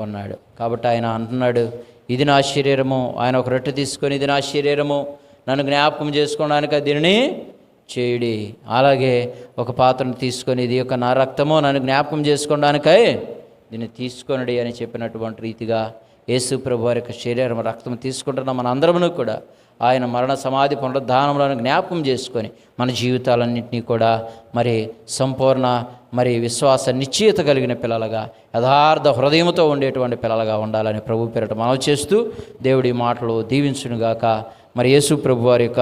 ఉన్నాడు. కాబట్టి ఆయన అంటున్నాడు, ఇది నా శరీరము. ఆయన ఒక రొట్టె తీసుకొని, ఇది నా శరీరము, నన్ను జ్ఞాపకం చేసుకోవడానికి దీనిని చేయుడి. అలాగే ఒక పాత్రను తీసుకొని, ఇది యొక్క నా రక్తము, నన్ను జ్ఞాపకం చేసుకోవడానికై దీన్ని తీసుకొనడి అని చెప్పినటువంటి రీతిగా యేసు ప్రభు వారి యొక్క శరీరం రక్తం తీసుకుంటున్న మన అందరమును కూడా ఆయన మరణ సమాధి పునరుద్ధానములను జ్ఞాపకం చేసుకొని మన జీవితాలన్నింటినీ కూడా మరి సంపూర్ణ మరి విశ్వాస నిశ్చయత కలిగిన పిల్లలుగా యథార్థ హృదయంతో ఉండేటువంటి పిల్లలుగా ఉండాలని ప్రభు పేరిట మనవి చేస్తూ దేవుడి మాటలు దీవించునుగాక. మరి యేసు ప్రభు వారి యొక్క